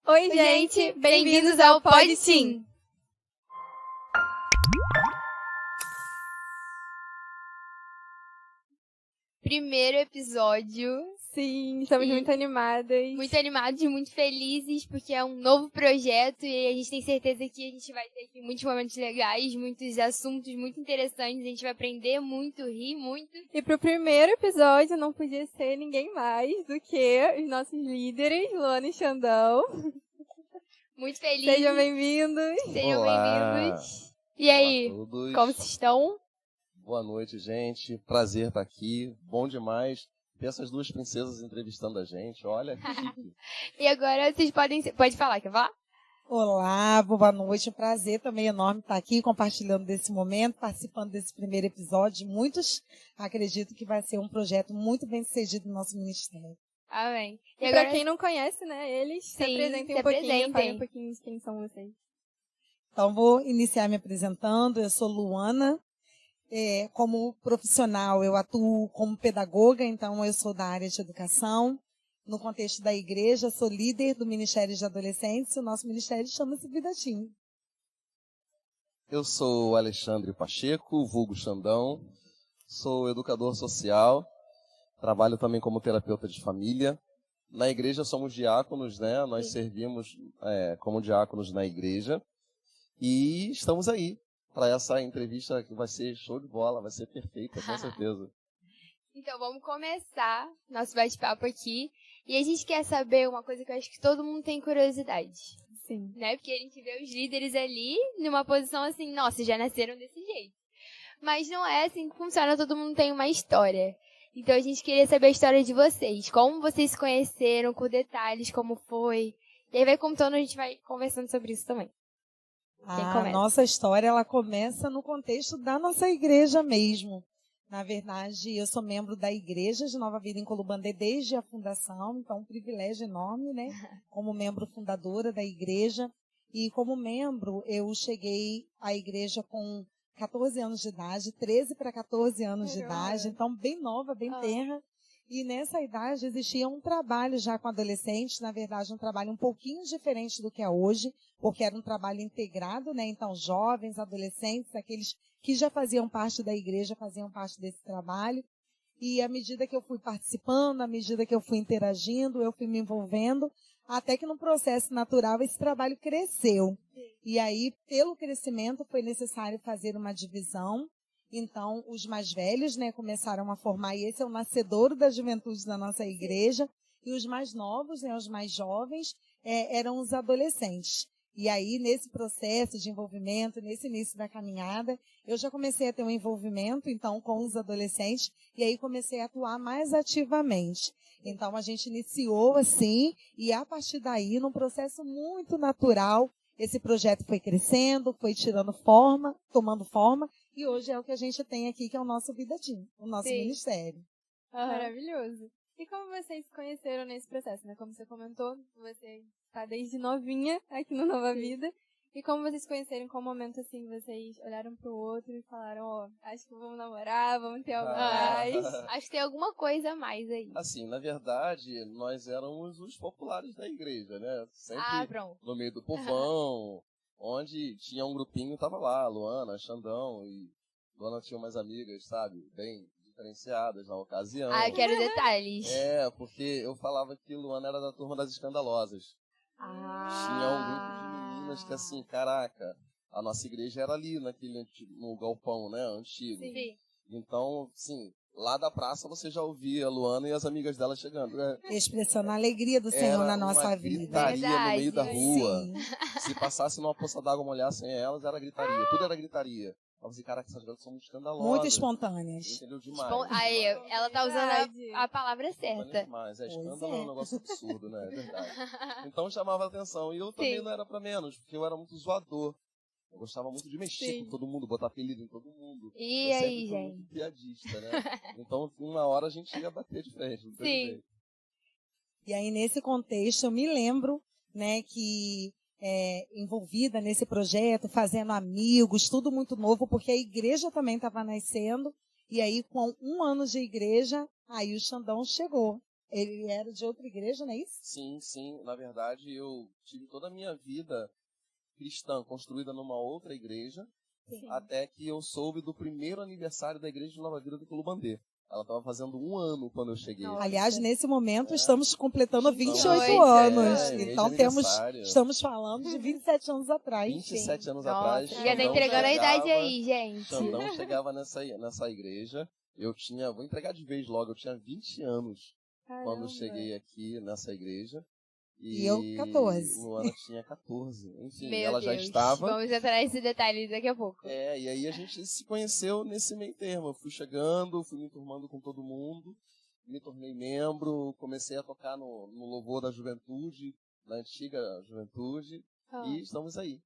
Oi, gente! Bem-vindos ao Pod Sim! Primeiro episódio. Sim, estamos muito animadas. Muito animados e muito felizes, porque é um novo projeto e a gente tem certeza que a gente vai ter aqui muitos momentos legais, muitos assuntos muito interessantes, a gente vai aprender muito, rir muito. E pro primeiro episódio não podia ser ninguém mais do que os nossos líderes, Luana e Xandão. Muito felizes. Sejam bem-vindos. Sejam bem-vindos. E Olá aí, a todos. como vocês estão? Boa noite, gente. Prazer estar aqui. Bom demais ter essas duas princesas entrevistando a gente. Olha, que chique. E agora vocês pode falar, quer falar? Olá, boa noite. Um prazer também enorme estar aqui compartilhando desse momento, participando desse primeiro episódio. Muitos acredito que vai ser um projeto muito bem sucedido no nosso ministério. Amém. E agora, pra quem não conhece, né, eles se apresentem um pouquinho, falem um pouquinho de quem são vocês. Então, vou iniciar me apresentando. Eu sou Luana. Como profissional, eu atuo como pedagoga, então eu sou da área de educação. No contexto da igreja, sou líder do Ministério de Adolescentes. O nosso ministério chama-se Vida Teen. Eu sou Alexandre Pacheco, vulgo Xandão. Sou educador social. Trabalho também como terapeuta de família. Na igreja somos diáconos, né? Nós servimos como diáconos na igreja. E estamos aí para essa entrevista que vai ser show de bola, vai ser perfeita, com certeza. Então, vamos começar nosso bate-papo aqui. E a gente quer saber uma coisa que eu acho que todo mundo tem curiosidade. Sim. Né? Porque a gente vê os líderes ali numa posição assim, nossa, já nasceram desse jeito. Mas não é assim que funciona, todo mundo tem uma história. Então, a gente queria saber a história de vocês. Como vocês se conheceram, com detalhes, como foi. E aí vai contando, a gente vai conversando sobre isso também. A nossa história, ela começa no contexto da nossa igreja mesmo. Na verdade, eu sou membro da Igreja de Nova Vida em Colubandê desde a fundação, então um privilégio enorme, né? Como membro fundadora da igreja. E como membro, eu cheguei à igreja com 14 anos de idade, 13 para 14 anos de idade, então bem nova, bem tenra. E nessa idade existia um trabalho já com adolescentes, na verdade um trabalho um pouquinho diferente do que é hoje, porque era um trabalho integrado, né? Então jovens, adolescentes, aqueles que já faziam parte da igreja, faziam parte desse trabalho. E à medida que eu fui participando, à medida que eu fui interagindo, eu fui me envolvendo, até que no processo natural esse trabalho cresceu. E aí, pelo crescimento, foi necessário fazer uma divisão. Então, os mais velhos, né, começaram a formar, e esse é o nascedouro da juventude da nossa igreja, e os mais novos, né, os mais jovens, eram os adolescentes. E aí, nesse processo de envolvimento, nesse início da caminhada, eu já comecei a ter um envolvimento, então, com os adolescentes, e aí comecei a atuar mais ativamente. Então, a gente iniciou assim, e a partir daí, num processo muito natural, esse projeto foi crescendo, foi tirando forma, tomando forma, e hoje é o que a gente tem aqui, que é o nosso Vida Teen, o nosso ministério. Maravilhoso. E como vocês se conheceram nesse processo, né? Como você comentou, você está desde novinha aqui no Nova Vida. E como vocês se conheceram, em qual momento, assim, vocês olharam pro outro e falaram, acho que vamos namorar, vamos ter algo mais. Acho que tem alguma coisa a mais aí. Assim, na verdade, nós éramos os populares da igreja, né? Sempre no meio do povão, onde tinha um grupinho, tava lá, Luana, Xandão, e Luana tinha umas amigas, sabe, bem diferenciadas na ocasião. Eu quero detalhes. Porque eu falava que Luana era da turma das escandalosas. Tinha um grupo de meninas que, assim, caraca, a nossa igreja era ali, no galpão, né, antigo. Sim. Então, sim, lá da praça você já ouvia a Luana e as amigas dela chegando. Expressando a alegria do Senhor na nossa vida. Gritaria no meio da rua. Sim. Se passasse numa poça d'água molhassem elas, era gritaria. Tudo era gritaria. Eu falei, caraca, essas garotas são muito escandalosas. Muito espontâneas. Entendeu? Demais. Aí, ela tá usando a palavra certa. Demais. Escândalo é um negócio absurdo, né? É verdade. Então chamava a atenção. E eu também não era pra menos, porque eu era muito zoador. Eu gostava muito de mexer com todo mundo, botar apelido em todo mundo. E eu aí, sempre fui muito piadista, né? Então, uma hora a gente ia bater de frente. Não tem jeito. E aí, nesse contexto, eu me lembro, né, que envolvida nesse projeto, fazendo amigos, tudo muito novo, porque a igreja também estava nascendo. E aí, com 1 ano de igreja, aí o Xandão chegou. ele era de outra igreja, não é isso? Sim, sim. Na verdade, eu tive toda a minha vida cristã construída numa outra igreja, Sim. até que eu soube do primeiro aniversário da Igreja de Nova Vida do Culubandê. Ela estava fazendo 1 ano quando eu cheguei. Nossa. Aliás, nesse momento, estamos completando 28 28 anos. mês de Então, aniversário. estamos falando de 27 anos atrás. 27 anos Nossa, atrás. já tá Xandão entregando a idade chegava- aí, gente. Xandão chegava nessa igreja. Eu tinha, vou entregar de vez logo, eu tinha 20 anos Caramba. quando cheguei aqui nessa igreja. E eu, 14. Luana tinha 14. Enfim, Meu ela já Deus. estava. Vamos entrar nesse detalhe daqui a pouco. E aí a gente se conheceu nesse meio termo. Eu fui chegando, fui me enturmando com todo mundo, me tornei membro, comecei a tocar no louvor da juventude, na antiga juventude, e estamos aí.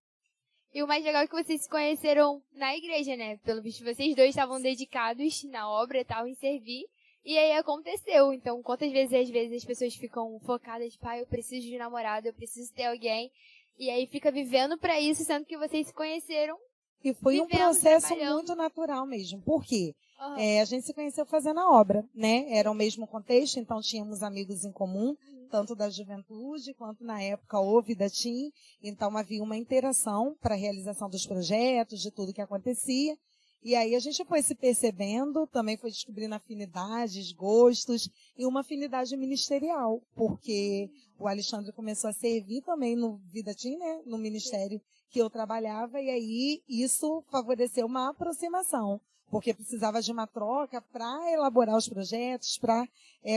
E o mais legal é que vocês se conheceram na igreja, né? Pelo visto, vocês dois estavam dedicados na obra e tal, em servir. E aí aconteceu. Então, quantas vezes, às vezes, as pessoas ficam focadas, pai, eu preciso de um namorado, eu preciso ter alguém. E aí fica vivendo pra isso, sendo que vocês se conheceram. E foi um Vivendo, processo trabalhando. muito natural mesmo. Por quê? Aham. A gente se conheceu fazendo a obra, né? Era o mesmo contexto, então tínhamos amigos em comum, tanto da juventude quanto na época houve da TIM. Então havia uma interação para a realização dos projetos, de tudo que acontecia. E aí a gente foi se percebendo, também foi descobrindo afinidades, gostos e uma afinidade ministerial, porque o Alexandre começou a servir também no Vida TIM, né? No ministério que eu trabalhava, e aí isso favoreceu uma aproximação, porque precisava de uma troca para elaborar os projetos, para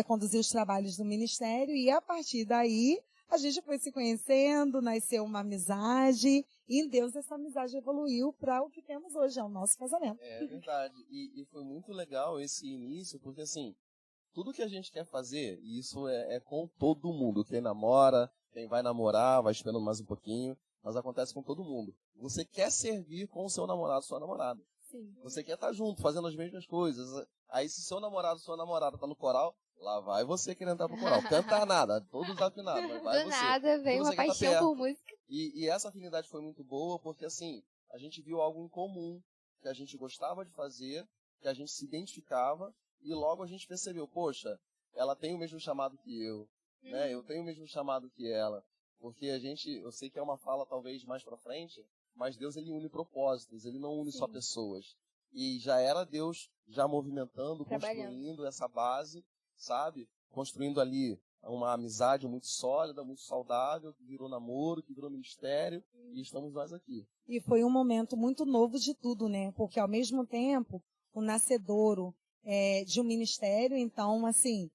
conduzir os trabalhos do ministério, e a partir daí a gente foi se conhecendo, nasceu uma amizade, e em Deus essa amizade evoluiu para o que temos hoje, é o nosso casamento. É verdade. E foi muito legal esse início, porque assim, tudo que a gente quer fazer, e isso é com todo mundo, quem namora, quem vai namorar, vai esperando mais um pouquinho, mas acontece com todo mundo. Você quer servir com o seu namorado, sua namorada. Sim. Você quer estar junto, fazendo as mesmas coisas. Aí se seu namorado, sua namorada tá no coral, lá vai você querer entrar pro coral. Cantar nada, todos afinados, mas vai Do você. nada veio Você uma quer tá paixão perto. por música. E essa afinidade foi muito boa, porque assim, a gente viu algo em comum, que a gente gostava de fazer, que a gente se identificava, e logo a gente percebeu, poxa, ela tem o mesmo chamado que eu, né? Eu tenho o mesmo chamado que ela. Porque eu sei que é uma fala talvez mais pra frente, mas Deus ele une propósitos, ele não une só pessoas. E já era Deus já movimentando, construindo essa base, sabe? Construindo ali uma amizade muito sólida, muito saudável, que virou namoro, que virou ministério, e estamos nós aqui. E foi um momento muito novo de tudo, né? Porque ao mesmo tempo, o nascedouro de um ministério, então, assim,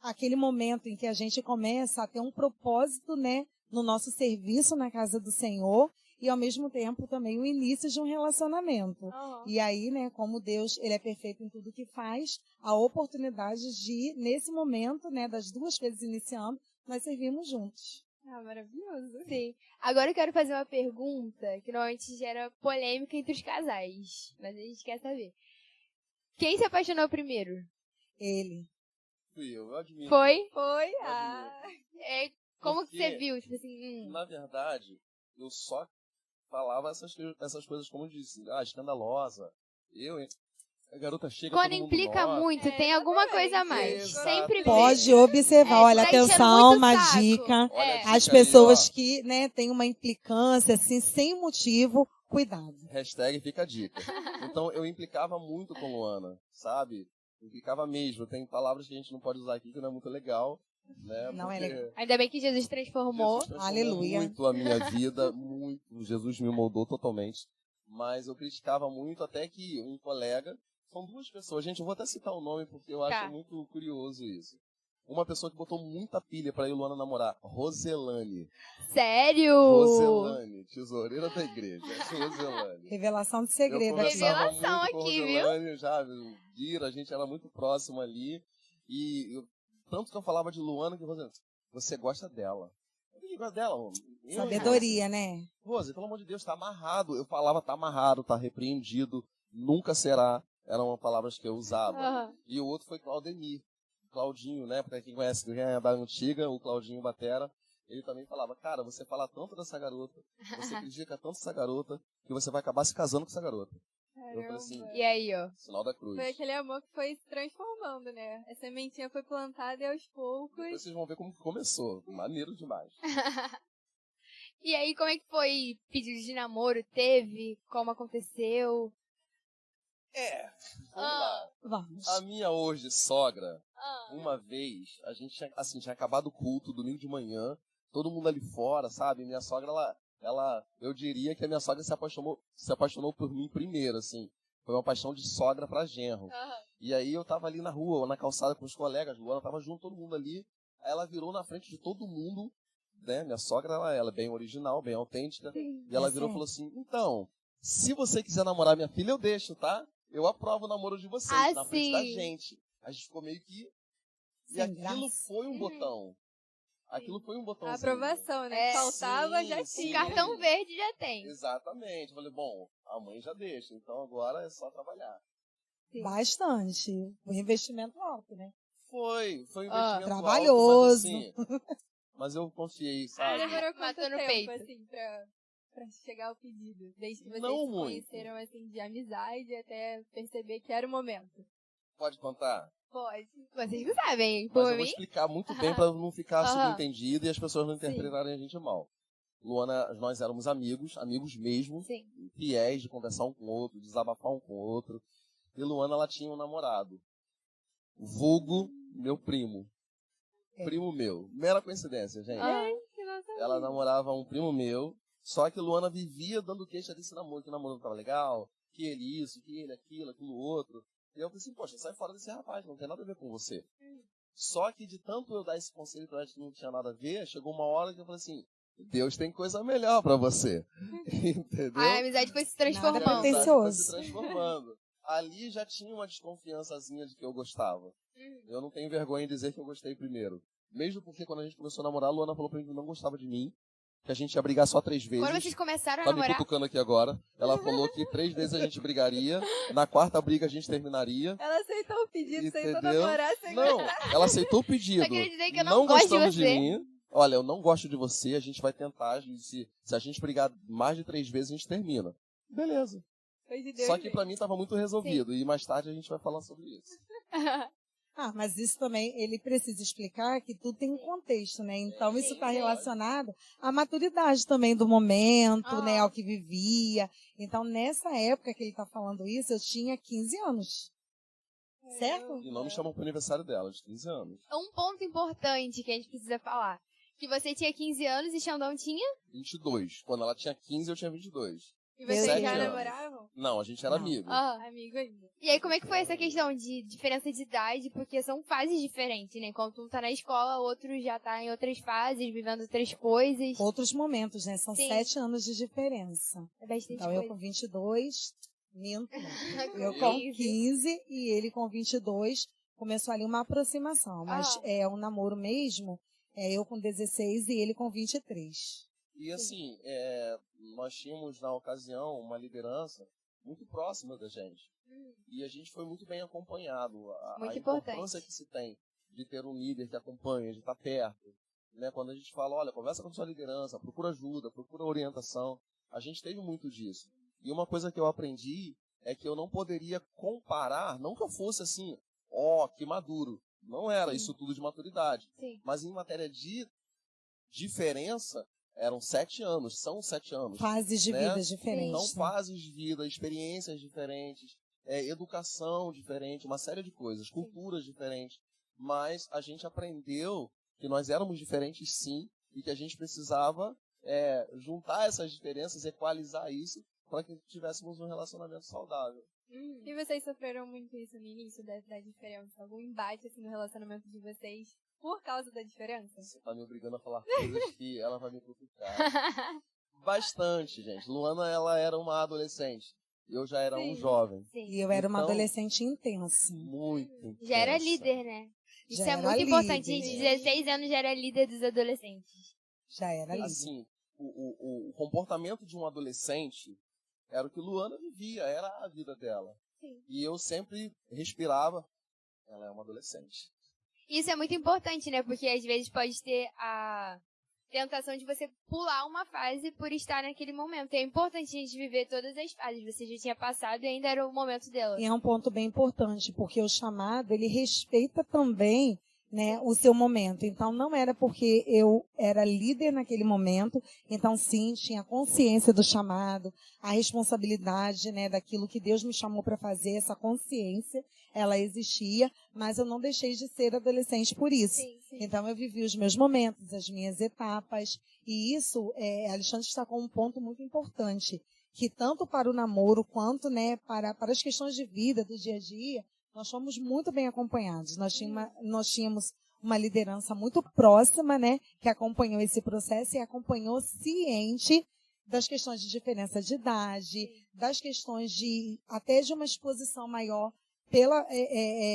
aquele momento em que a gente começa a ter um propósito, né, no nosso serviço na casa do Senhor, e ao mesmo tempo também o início de um relacionamento. E aí, né, como Deus, ele é perfeito em tudo que faz, a oportunidade de, nesse momento, né, das duas coisas iniciando, nós servimos juntos. Ah, maravilhoso. Sim. Agora eu quero fazer uma pergunta que normalmente gera polêmica entre os casais. Mas a gente quer saber. Quem se apaixonou primeiro? Ele. Fui eu admiro. Foi? Foi? Eu Ah. admiro. Como que Porque, você viu? Tipo assim, na verdade, eu só falava essas coisas, como eu disse, escandalosa. A garota chega, quando todo mundo implica nota. muito, tem alguma coisa a mais. Exatamente. Sempre vê. Pode observar, olha, tá enchendo atenção, muito uma saco. dica. Olha a dica As aí, pessoas ó. que, né, têm uma implicância, assim, sem motivo, cuidado. Hashtag fica a dica. Então, eu implicava muito com Luana, sabe? Implicava mesmo. Tem palavras que a gente não pode usar aqui que não é muito legal, né? Não é Porque legal. Ainda bem que Jesus transformou. Jesus transformou Aleluia. muito a minha vida, muito. Jesus me moldou totalmente. Mas eu criticava muito até que um colega, são duas pessoas, gente, eu vou até citar o nome porque eu acho muito curioso isso. Uma pessoa que botou muita pilha pra ir Luana namorar, Roselane. Sério? Roselane, tesoureira da igreja, Roselane. Revelação de segredo. Eu aqui. conversava Revelação muito com aqui, viu? Roselane, já, Guira, a gente era muito próximo ali. Tanto que eu falava de Luana que Roselane, você gosta dela. Eu gosto dela, mano. Sabedoria, né? Rose, pelo amor de Deus, tá amarrado. Eu falava, tá amarrado, tá repreendido, nunca será. Eram palavras que eu usava. E o outro foi Claudemir. Claudinho, né? Pra quem conhece, quem é da antiga, o Claudinho Batera, ele também falava, cara, você fala tanto dessa garota, você critica tanto essa garota, que você vai acabar se casando com essa garota. Eu falei assim, E aí, ó? sinal da cruz. Foi aquele amor que foi se transformando, né? A sementinha foi plantada e aos poucos... Depois vocês vão ver como que começou. Maneiro demais. E aí, como é que foi? Pedido de namoro? Teve? Como aconteceu? Vamos lá. Vamos. A minha hoje sogra, uma vez, a gente tinha acabado o culto, domingo de manhã, todo mundo ali fora, sabe? Minha sogra, eu diria que a minha sogra se apaixonou por mim primeiro, assim. Foi uma paixão de sogra pra genro. E aí eu tava ali na rua, na calçada com os colegas, Luana tava junto, todo mundo ali. Aí ela virou na frente de todo mundo, né? Minha sogra, ela é bem original, bem autêntica. Sim, e ela virou e falou assim, então, se você quiser namorar minha filha, eu deixo, tá? Eu aprovo o namoro de vocês, na frente da gente. A gente ficou meio que... E aquilo foi um botão. Aquilo foi um botãozinho. A aprovação, né? Faltava, já sim. tinha. Cartão verde já tem. Exatamente. Eu falei, bom, a mãe já deixa, então agora é só trabalhar. Bastante. Um investimento alto, né? Foi um investimento trabalhoso. alto, mas eu confiei, sabe? Demorou quanto Matou no tempo, peito. assim, pra chegar ao pedido? Desde que vocês Não se muito. conheceram, assim, de amizade até perceber que era o momento. Pode contar? Pode. Vocês não sabem, hein? Mas Por eu vou mim? explicar muito bem pra não ficar Aham. subentendido e as pessoas não interpretarem a gente mal. Luana, nós éramos amigos mesmo, Sim. fiéis de conversar um com o outro, desabafar um com o outro. E Luana, ela tinha um namorado. Vulgo, meu primo. Primo meu. Mera coincidência, gente. Que nossa Ela namorava um primo meu, só que Luana vivia dando queixa desse namoro, que o namoro não tava legal, que ele isso, que ele aquilo outro. E eu falei assim, poxa, sai fora desse rapaz, não tem nada a ver com você. Só que de tanto eu dar esse conselho pra ela que não tinha nada a ver, chegou uma hora que eu falei assim, Deus tem coisa melhor pra você. Entendeu? A amizade foi se transformando. Nada Foi pretencioso. se transformando. Ali já tinha uma desconfiançazinha de que eu gostava. Eu não tenho vergonha em dizer que eu gostei primeiro. Mesmo porque quando a gente começou a namorar, a Luana falou pra mim que não gostava de mim, que a gente ia brigar só 3 vezes. Quando vocês começaram a Tá me namorar... cutucando aqui agora. Ela falou que 3 vezes a gente brigaria, na 4ª briga a gente terminaria. Ela aceitou o pedido, aceitou Entendeu? namorar, sem Não, ela aceitou o pedido. Só queria dizer que eu não gosto de gostamos você. mim. Olha, eu não gosto de você, a gente vai tentar. Se a gente brigar mais de 3 vezes, a gente termina. Beleza. Foi de Deus Só que mesmo. pra mim tava muito resolvido. E mais tarde a gente vai falar sobre isso. Mas isso também, ele precisa explicar que tudo tem um contexto, né? Então, isso está relacionado à maturidade também do momento, né? Ao que vivia. Então, nessa época que ele está falando isso, eu tinha 15 anos. Certo? E não me chamam pro aniversário dela, de 15 anos. Um ponto importante que a gente precisa falar. Que você tinha 15 anos e Xandão tinha? 22. Quando ela tinha 15, eu tinha 22. E vocês 7 já anos. namoravam? Não, a gente era Não. amigo. Amigo ainda. E aí, como é que foi essa questão de diferença de idade? Porque são fases diferentes, né? Enquanto um tá na escola, o outro já tá em outras fases, vivendo outras coisas. Outros momentos, né? São Sim. 7 anos de diferença. É bastante Então, coisa. eu com 22, minto. Com Eu com 15. 15 e ele com 22. Começou ali uma aproximação. Mas é um namoro mesmo. Eu com 16 e ele com 23. E assim, nós tínhamos na ocasião uma liderança muito próxima da gente. E a gente foi muito bem acompanhado. Muito a importante. importância que se tem de ter um líder que acompanha, de estar perto. Né? Quando a gente fala, olha, conversa com a sua liderança, procura ajuda, procura orientação. A gente teve muito disso. E uma coisa que eu aprendi é que eu não poderia comparar, não que eu fosse assim, que maduro. Não era isso tudo de maturidade. Sim. Mas em matéria de diferença, eram 7 anos, são 7 anos. Fases de né? vida diferentes. Então, né? fases de vida, experiências diferentes, educação diferente, uma série de coisas, culturas diferentes. Mas a gente aprendeu que nós éramos diferentes sim, e que a gente precisava juntar essas diferenças, equalizar isso, para que tivéssemos um relacionamento saudável. E vocês sofreram muito isso no início da diferença? Algum embate assim, no relacionamento de vocês por causa da diferença? Você tá me obrigando a falar coisas que ela vai me cutucar. Bastante, gente. Luana, ela era uma adolescente. Eu já era um jovem. Sim. E eu era uma Então, adolescente intensa. Muito intensa. Já era líder, né? Isso Já é era muito importante. líder. De 16 anos já era líder dos adolescentes. Já era líder. Assim, o comportamento de um adolescente era o que Luana vivia, era a vida dela. Sim. E eu sempre respirava, ela é uma adolescente. Isso é muito importante, né? Porque às vezes pode ter tentação de você pular uma fase por estar naquele momento. E é importante a gente viver todas as fases. Você já tinha passado e ainda era o momento dela. E é um ponto bem importante, porque o chamado, ele respeita também, né, o seu momento. Então, não era porque eu era líder naquele momento, então sim, tinha consciência do chamado, a responsabilidade, né, daquilo que Deus me chamou para fazer, essa consciência, ela existia, mas eu não deixei de ser adolescente por isso. Sim, sim. Então, eu vivi os meus momentos, as minhas etapas, e isso, Alexandre destacou um ponto muito importante, que tanto para o namoro quanto, né, para as questões de vida, do dia a dia, nós fomos muito bem acompanhados. Nós tínhamos uma liderança muito próxima, né, que acompanhou esse processo e acompanhou ciente das questões de diferença de idade, das questões até de uma exposição maior pela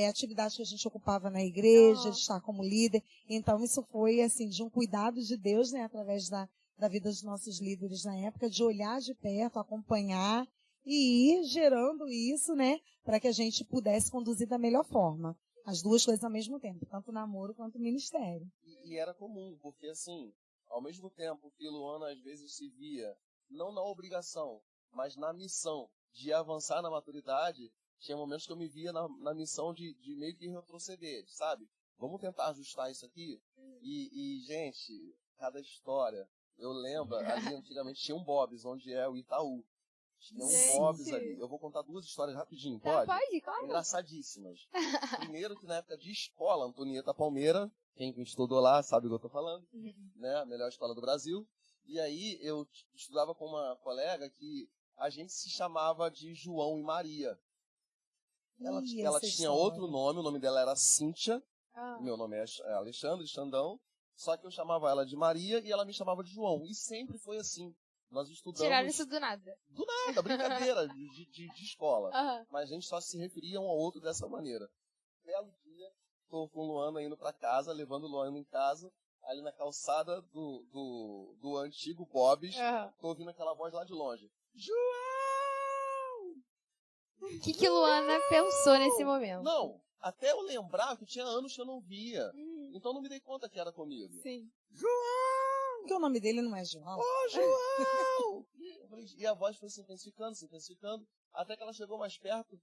atividade que a gente ocupava na igreja, de estar como líder. Então, isso foi, assim, de um cuidado de Deus, né, através da vida dos nossos líderes na época, de olhar de perto, acompanhar e ir gerando isso, né, para que a gente pudesse conduzir da melhor forma. As duas coisas ao mesmo tempo, tanto o namoro quanto o ministério. E era comum, porque assim, ao mesmo tempo que Luana às vezes se via, não na obrigação, mas na missão de avançar na maturidade, tinha momentos que eu me via na missão de meio que retroceder, sabe? Vamos tentar ajustar isso aqui? E gente, cada história. Eu lembro, ali antigamente tinha um Bob's, onde é o Itaú. Tinha um Bob's ali. Eu vou contar duas histórias rapidinho, pode? Pode, claro. Engraçadíssimas. Primeiro que na época de escola, Antonieta Palmeira, quem estudou lá sabe o que eu tô falando, né? A melhor escola do Brasil. E aí eu estudava com uma colega que a gente se chamava de João e Maria. Ela tinha outro nome, o nome dela era Cíntia. Meu nome é Alexandre Xandão. Só que eu chamava ela de Maria e ela me chamava de João. E sempre foi assim. Nós estudamos... Tiraram isso do nada. Do nada, brincadeira de escola. Mas a gente só se referia um ao outro dessa maneira. Belo dia, tô com Luana indo pra casa, levando Luana em casa, ali na calçada do antigo Bob's, tô ouvindo aquela voz lá de longe. João! O que Luana pensou nesse momento? Não, até eu lembrar que tinha anos que eu não via. Então não me dei conta que era comigo. Sim. João! Porque o nome dele não é João. Ô, João! E a voz foi se intensificando, até que ela chegou mais perto.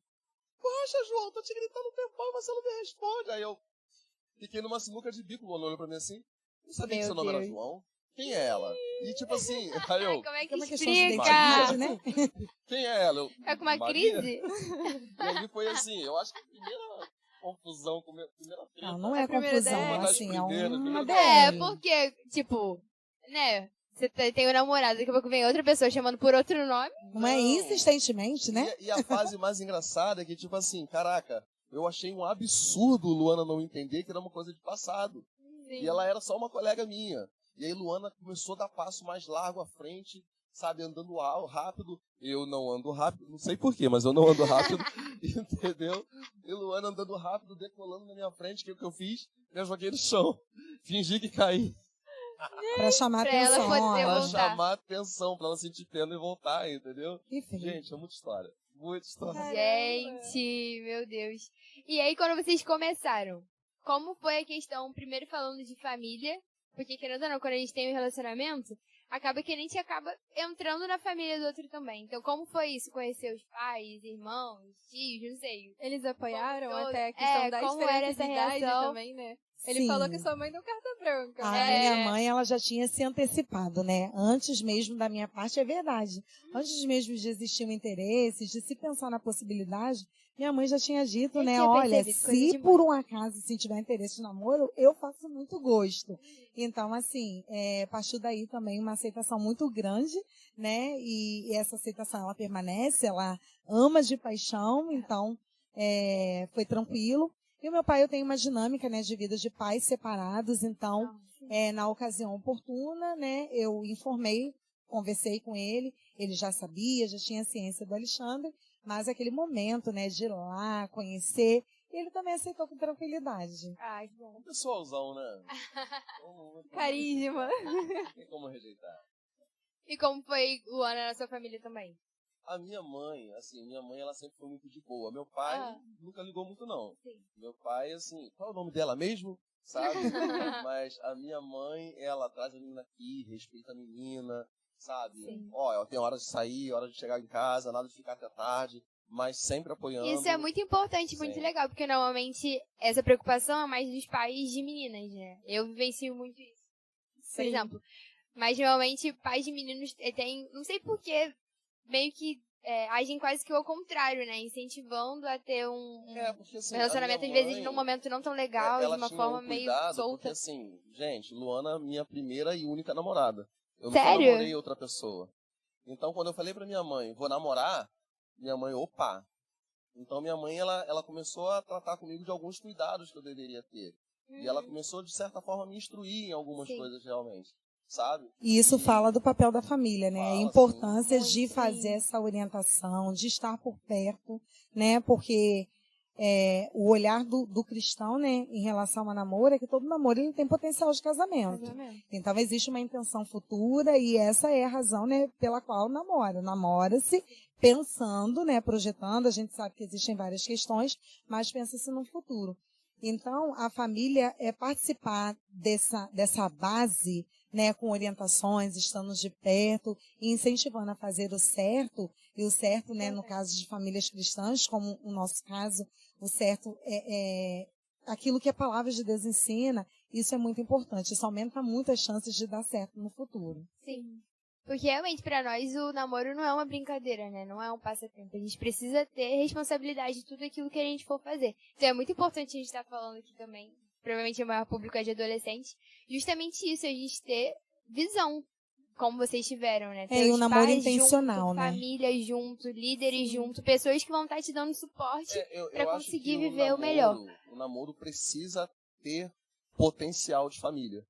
Poxa, João, tô te gritando um tempão e você não me responde. Aí eu fiquei numa sinuca de bico, o Luana olhou pra mim assim, não sabia que seu nome era João. Quem é ela? E tipo assim, aí eu... Como é que explica? né? Quem é ela? É com uma Maria? crise? E aí foi assim, eu acho que a primeira confusão, primeira treta. Não é confusão, Uma das assim, primeiras, uma É, DM. porque, tipo, né? Você tem um namorado, daqui a pouco vem outra pessoa chamando por outro nome. Não é insistentemente, né? E a fase mais engraçada é que, tipo assim, caraca, eu achei um absurdo Luana não entender que era uma coisa de passado. Sim. E ela era só uma colega minha. E aí Luana começou a dar passo mais largo à frente, sabe, andando rápido. Eu não ando rápido, não sei porquê, mas eu não ando rápido, entendeu? E Luana andando rápido, decolando na minha frente, que é o que eu fiz? Eu joguei no chão, fingi que caí. Pra chamar Pra ela atenção. poder Pra voltar. chamar atenção, pra ela sentir pena e voltar, entendeu? Enfim. Gente, é muita história. Muita história. Gente, meu Deus. E aí, quando vocês começaram, como foi a questão, primeiro falando de família, porque querendo ou não, quando a gente tem um relacionamento, acaba que a gente acaba entrando na família do outro também. Então, como foi isso? Conhecer os pais, irmãos, tios, não sei. Eles apoiaram Como até a questão da como diferença era essa de idade reação? também, né? Ele Sim. falou que sua mãe deu carta branca. A minha mãe, ela já tinha se antecipado, né? Antes mesmo da minha parte, é verdade. Antes mesmo de existir um interesse, de se pensar na possibilidade, minha mãe já tinha dito, né? Olha, se por um acaso se tiver interesse de namoro, eu faço muito gosto. Então, assim, partiu daí também uma aceitação muito grande, né? E essa aceitação, ela permanece, ela ama de paixão, então foi tranquilo. E o meu pai, eu tenho uma dinâmica, né, de vida de pais separados, então, na ocasião oportuna, né, eu informei, conversei com ele já sabia, já tinha ciência do Alexandre, mas aquele momento, né, de ir lá, conhecer, ele também aceitou com tranquilidade. Ai, que bom. Um pessoalzão, né? Carisma. Não tem como rejeitar. E como foi Luana na sua família também? A minha mãe, ela sempre foi muito de boa. Meu pai nunca ligou muito, não. Sim. Meu pai, assim, qual é o nome dela mesmo? sabe? Mas a minha mãe, ela traz a menina aqui, respeita a menina, sabe? Sim. Ó, ela tem hora de sair, hora de chegar em casa, nada de ficar até tarde, mas sempre apoiando. Isso é muito importante, muito legal, porque normalmente essa preocupação é mais dos pais de meninas, né? Eu vivencio muito isso, por exemplo. Mas normalmente pais de meninos têm, não sei porquê, meio que agem quase que ao contrário, né? Incentivando a ter porque, assim, relacionamento, às vezes, num momento não tão legal, de uma forma meio solta. Porque, assim, gente, Luana, minha primeira e única namorada. Eu nunca Sério? namorei outra pessoa. Então, quando eu falei pra minha mãe, vou namorar, minha mãe, opa. Então, minha mãe, ela começou a tratar comigo de alguns cuidados que eu deveria ter. E ela começou, de certa forma, a me instruir em algumas coisas, realmente. Sabe? E isso fala do papel da família, né? A importância de fazer essa orientação, de estar por perto, né? Porque o olhar do cristão, né, em relação ao namoro, é que todo namoro ele tem potencial de casamento. Então existe uma intenção futura e essa é a razão, né, pela qual namora. Namora-se pensando, né, projetando. A gente sabe que existem várias questões, mas pensa-se no futuro. Então a família é participar dessa base, né, com orientações, estando de perto e incentivando a fazer o certo, e o certo, né, no caso de famílias cristãs, como o nosso caso, o certo é aquilo que a palavra de Deus ensina. Isso é muito importante, isso aumenta muito as chances de dar certo no futuro. Sim, porque realmente para nós o namoro não é uma brincadeira, né, não é um passatempo, a gente precisa ter responsabilidade de tudo aquilo que a gente for fazer. Então é muito importante a gente estar falando aqui também, provavelmente o maior público é de adolescentes, justamente isso, a gente ter visão, como vocês tiveram, né? E o namoro intencional, junto, né? Família junto, líderes junto, pessoas que vão estar te dando suporte para conseguir viver o melhor. O namoro precisa ter potencial de família,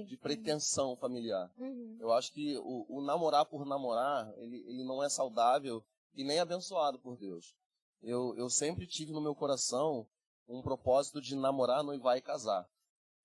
de pretensão familiar. Eu acho que o namorar por namorar, ele não é saudável e nem abençoado por Deus. Eu sempre tive no meu coração um propósito de namorar, noivar e casar.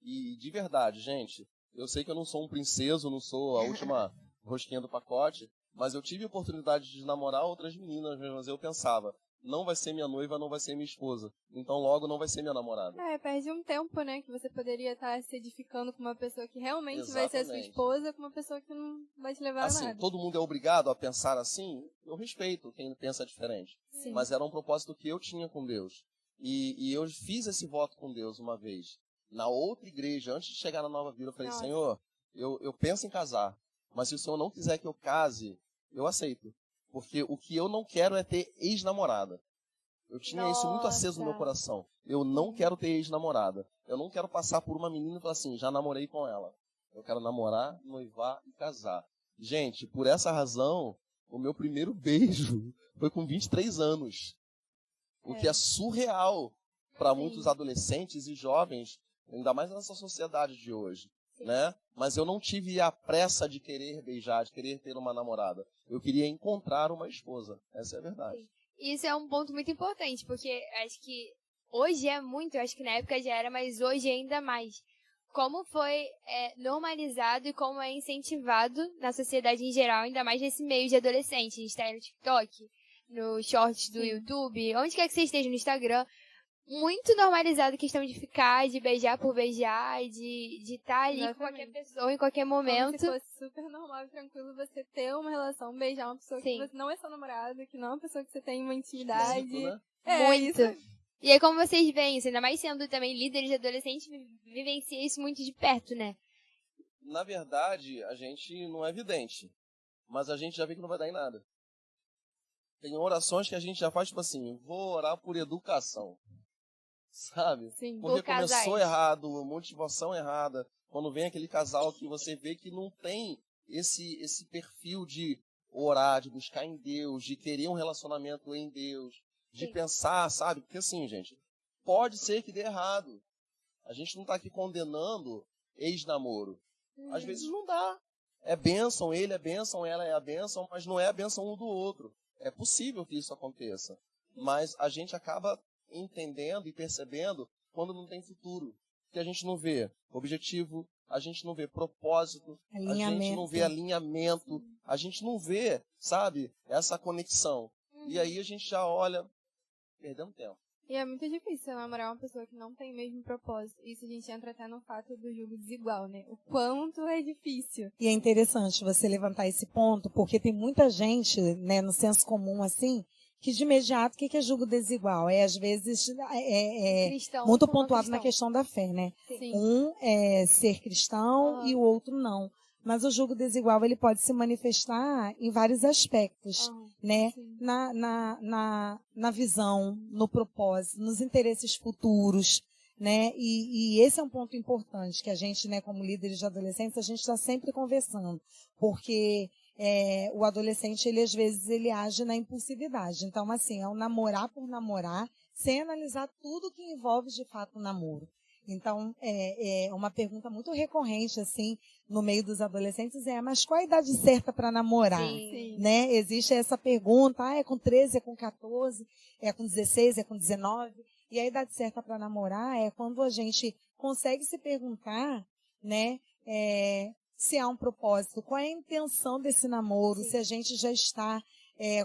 E de verdade, gente, eu sei que eu não sou um princeso, não sou a última rosquinha do pacote, mas eu tive a oportunidade de namorar outras meninas, mas eu pensava, não vai ser minha noiva, não vai ser minha esposa, então logo não vai ser minha namorada. Perde um tempo, né, que você poderia estar se edificando com uma pessoa que realmente vai ser sua esposa, com uma pessoa que não vai te levar a nada. Todo mundo é obrigado a pensar assim? Eu respeito quem pensa diferente. Sim. Mas era um propósito que eu tinha com Deus. E eu fiz esse voto com Deus uma vez. Na outra igreja, antes de chegar na Nova Vida, eu falei, Senhor, eu penso em casar, mas se o Senhor não quiser que eu case, eu aceito. Porque o que eu não quero é ter ex-namorada. Eu tinha isso muito aceso no meu coração. Eu não quero ter ex-namorada. Eu não quero passar por uma menina e falar assim, já namorei com ela. Eu quero namorar, noivar e casar. Gente, por essa razão, o meu primeiro beijo foi com 23 anos. O que é surreal para muitos adolescentes e jovens, ainda mais nessa sociedade de hoje, né? Mas eu não tive a pressa de querer beijar, de querer ter uma namorada. Eu queria encontrar uma esposa. Essa é a verdade. Isso é um ponto muito importante, porque acho que hoje é muito, acho que na época já era, mas hoje ainda mais. Como foi normalizado e como é incentivado na sociedade em geral, ainda mais nesse meio de adolescente. A gente tá aí no TikTok, no shorts do YouTube, onde quer que você esteja, no Instagram. Muito normalizado a questão de ficar, de beijar por beijar, de estar ali com qualquer pessoa em qualquer momento. Como se fosse super normal e tranquilo você ter uma relação, beijar uma pessoa que você não é sua namorada, que não é uma pessoa que você tem uma intimidade. Né? Muito. E aí, como vocês veem isso, ainda mais sendo também líderes de adolescentes, vivencia isso muito de perto, né? Na verdade, a gente não é vidente, mas a gente já vê que não vai dar em nada. Tem orações que a gente já faz, tipo assim, vou orar por educação. Sabe? Sim, porque começou errado, motivação errada. Quando vem aquele casal que você vê que não tem esse perfil de orar, de buscar em Deus, de querer um relacionamento em Deus, de pensar, sabe? Porque assim, gente, pode ser que dê errado. A gente não está aqui condenando ex-namoro. Às vezes não dá. É bênção, ele é bênção, ela é a bênção, mas não é a bênção um do outro. É possível que isso aconteça. Mas a gente acaba entendendo e percebendo quando não tem futuro. Que a gente não vê objetivo, a gente não vê propósito, a gente não vê alinhamento, a gente não vê, sabe, essa conexão. E aí a gente já olha, perdendo tempo. E é muito difícil namorar uma pessoa que não tem o mesmo propósito. Isso a gente entra até no fato do julgo desigual, né? O quanto é difícil. E é interessante você levantar esse ponto, porque tem muita gente, né, no senso comum, assim, que de imediato, o que é julgo desigual? Às vezes, Cristão muito com não pontuado cristão. na questão da fé, né? Sim. Um é ser cristão e o outro não. Mas o julgo desigual, ele pode se manifestar em vários aspectos, né? Na visão, no propósito, nos interesses futuros, né? E esse é um ponto importante que a gente, né, como líderes de adolescentes, a gente está sempre conversando, porque o adolescente, ele às vezes ele age na impulsividade. Então, assim, é um namorar por namorar, sem analisar tudo que envolve de fato o namoro. Então, uma pergunta muito recorrente, assim, no meio dos adolescentes mas qual a idade certa para namorar? Sim. Né? Existe essa pergunta, é com 13, é com 14, é com 16, é com 19. E a idade certa para namorar é quando a gente consegue se perguntar, né, se há um propósito, qual é a intenção desse namoro, se a gente já está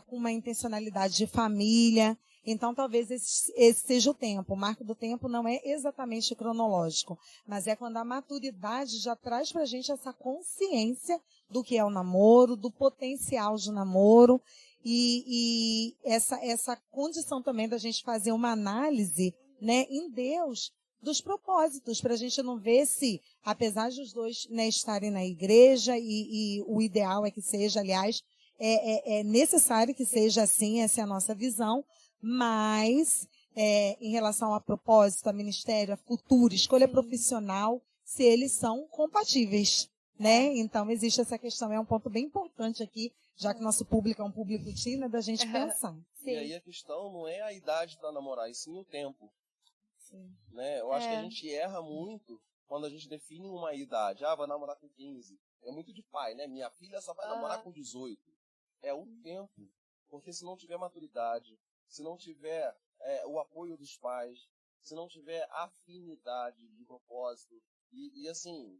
com uma intencionalidade de família. Então, talvez esse seja o tempo. O marco do tempo não é exatamente cronológico, mas é quando a maturidade já traz para a gente essa consciência do que é o namoro, do potencial de namoro, e essa condição também da gente fazer uma análise, né, em Deus, dos propósitos, para a gente não ver se, apesar de os dois, né, estarem na igreja, e o ideal é que seja, aliás, é necessário que seja assim, essa é a nossa visão, mas em relação a propósito, a ministério, a futuro, escolha profissional, se eles são compatíveis, né? Então, existe essa questão, é um ponto bem importante aqui, já que nosso público é um público teen, né, da gente pensar. E aí a questão não é a idade para namorar, e sim o tempo. Né? Eu acho que a gente erra muito quando a gente define uma idade. Vai namorar com 15. É muito de pai, né? Minha filha só vai namorar com 18. É o tempo. Porque se não tiver maturidade, se não tiver o apoio dos pais, se não tiver afinidade de propósito, e assim,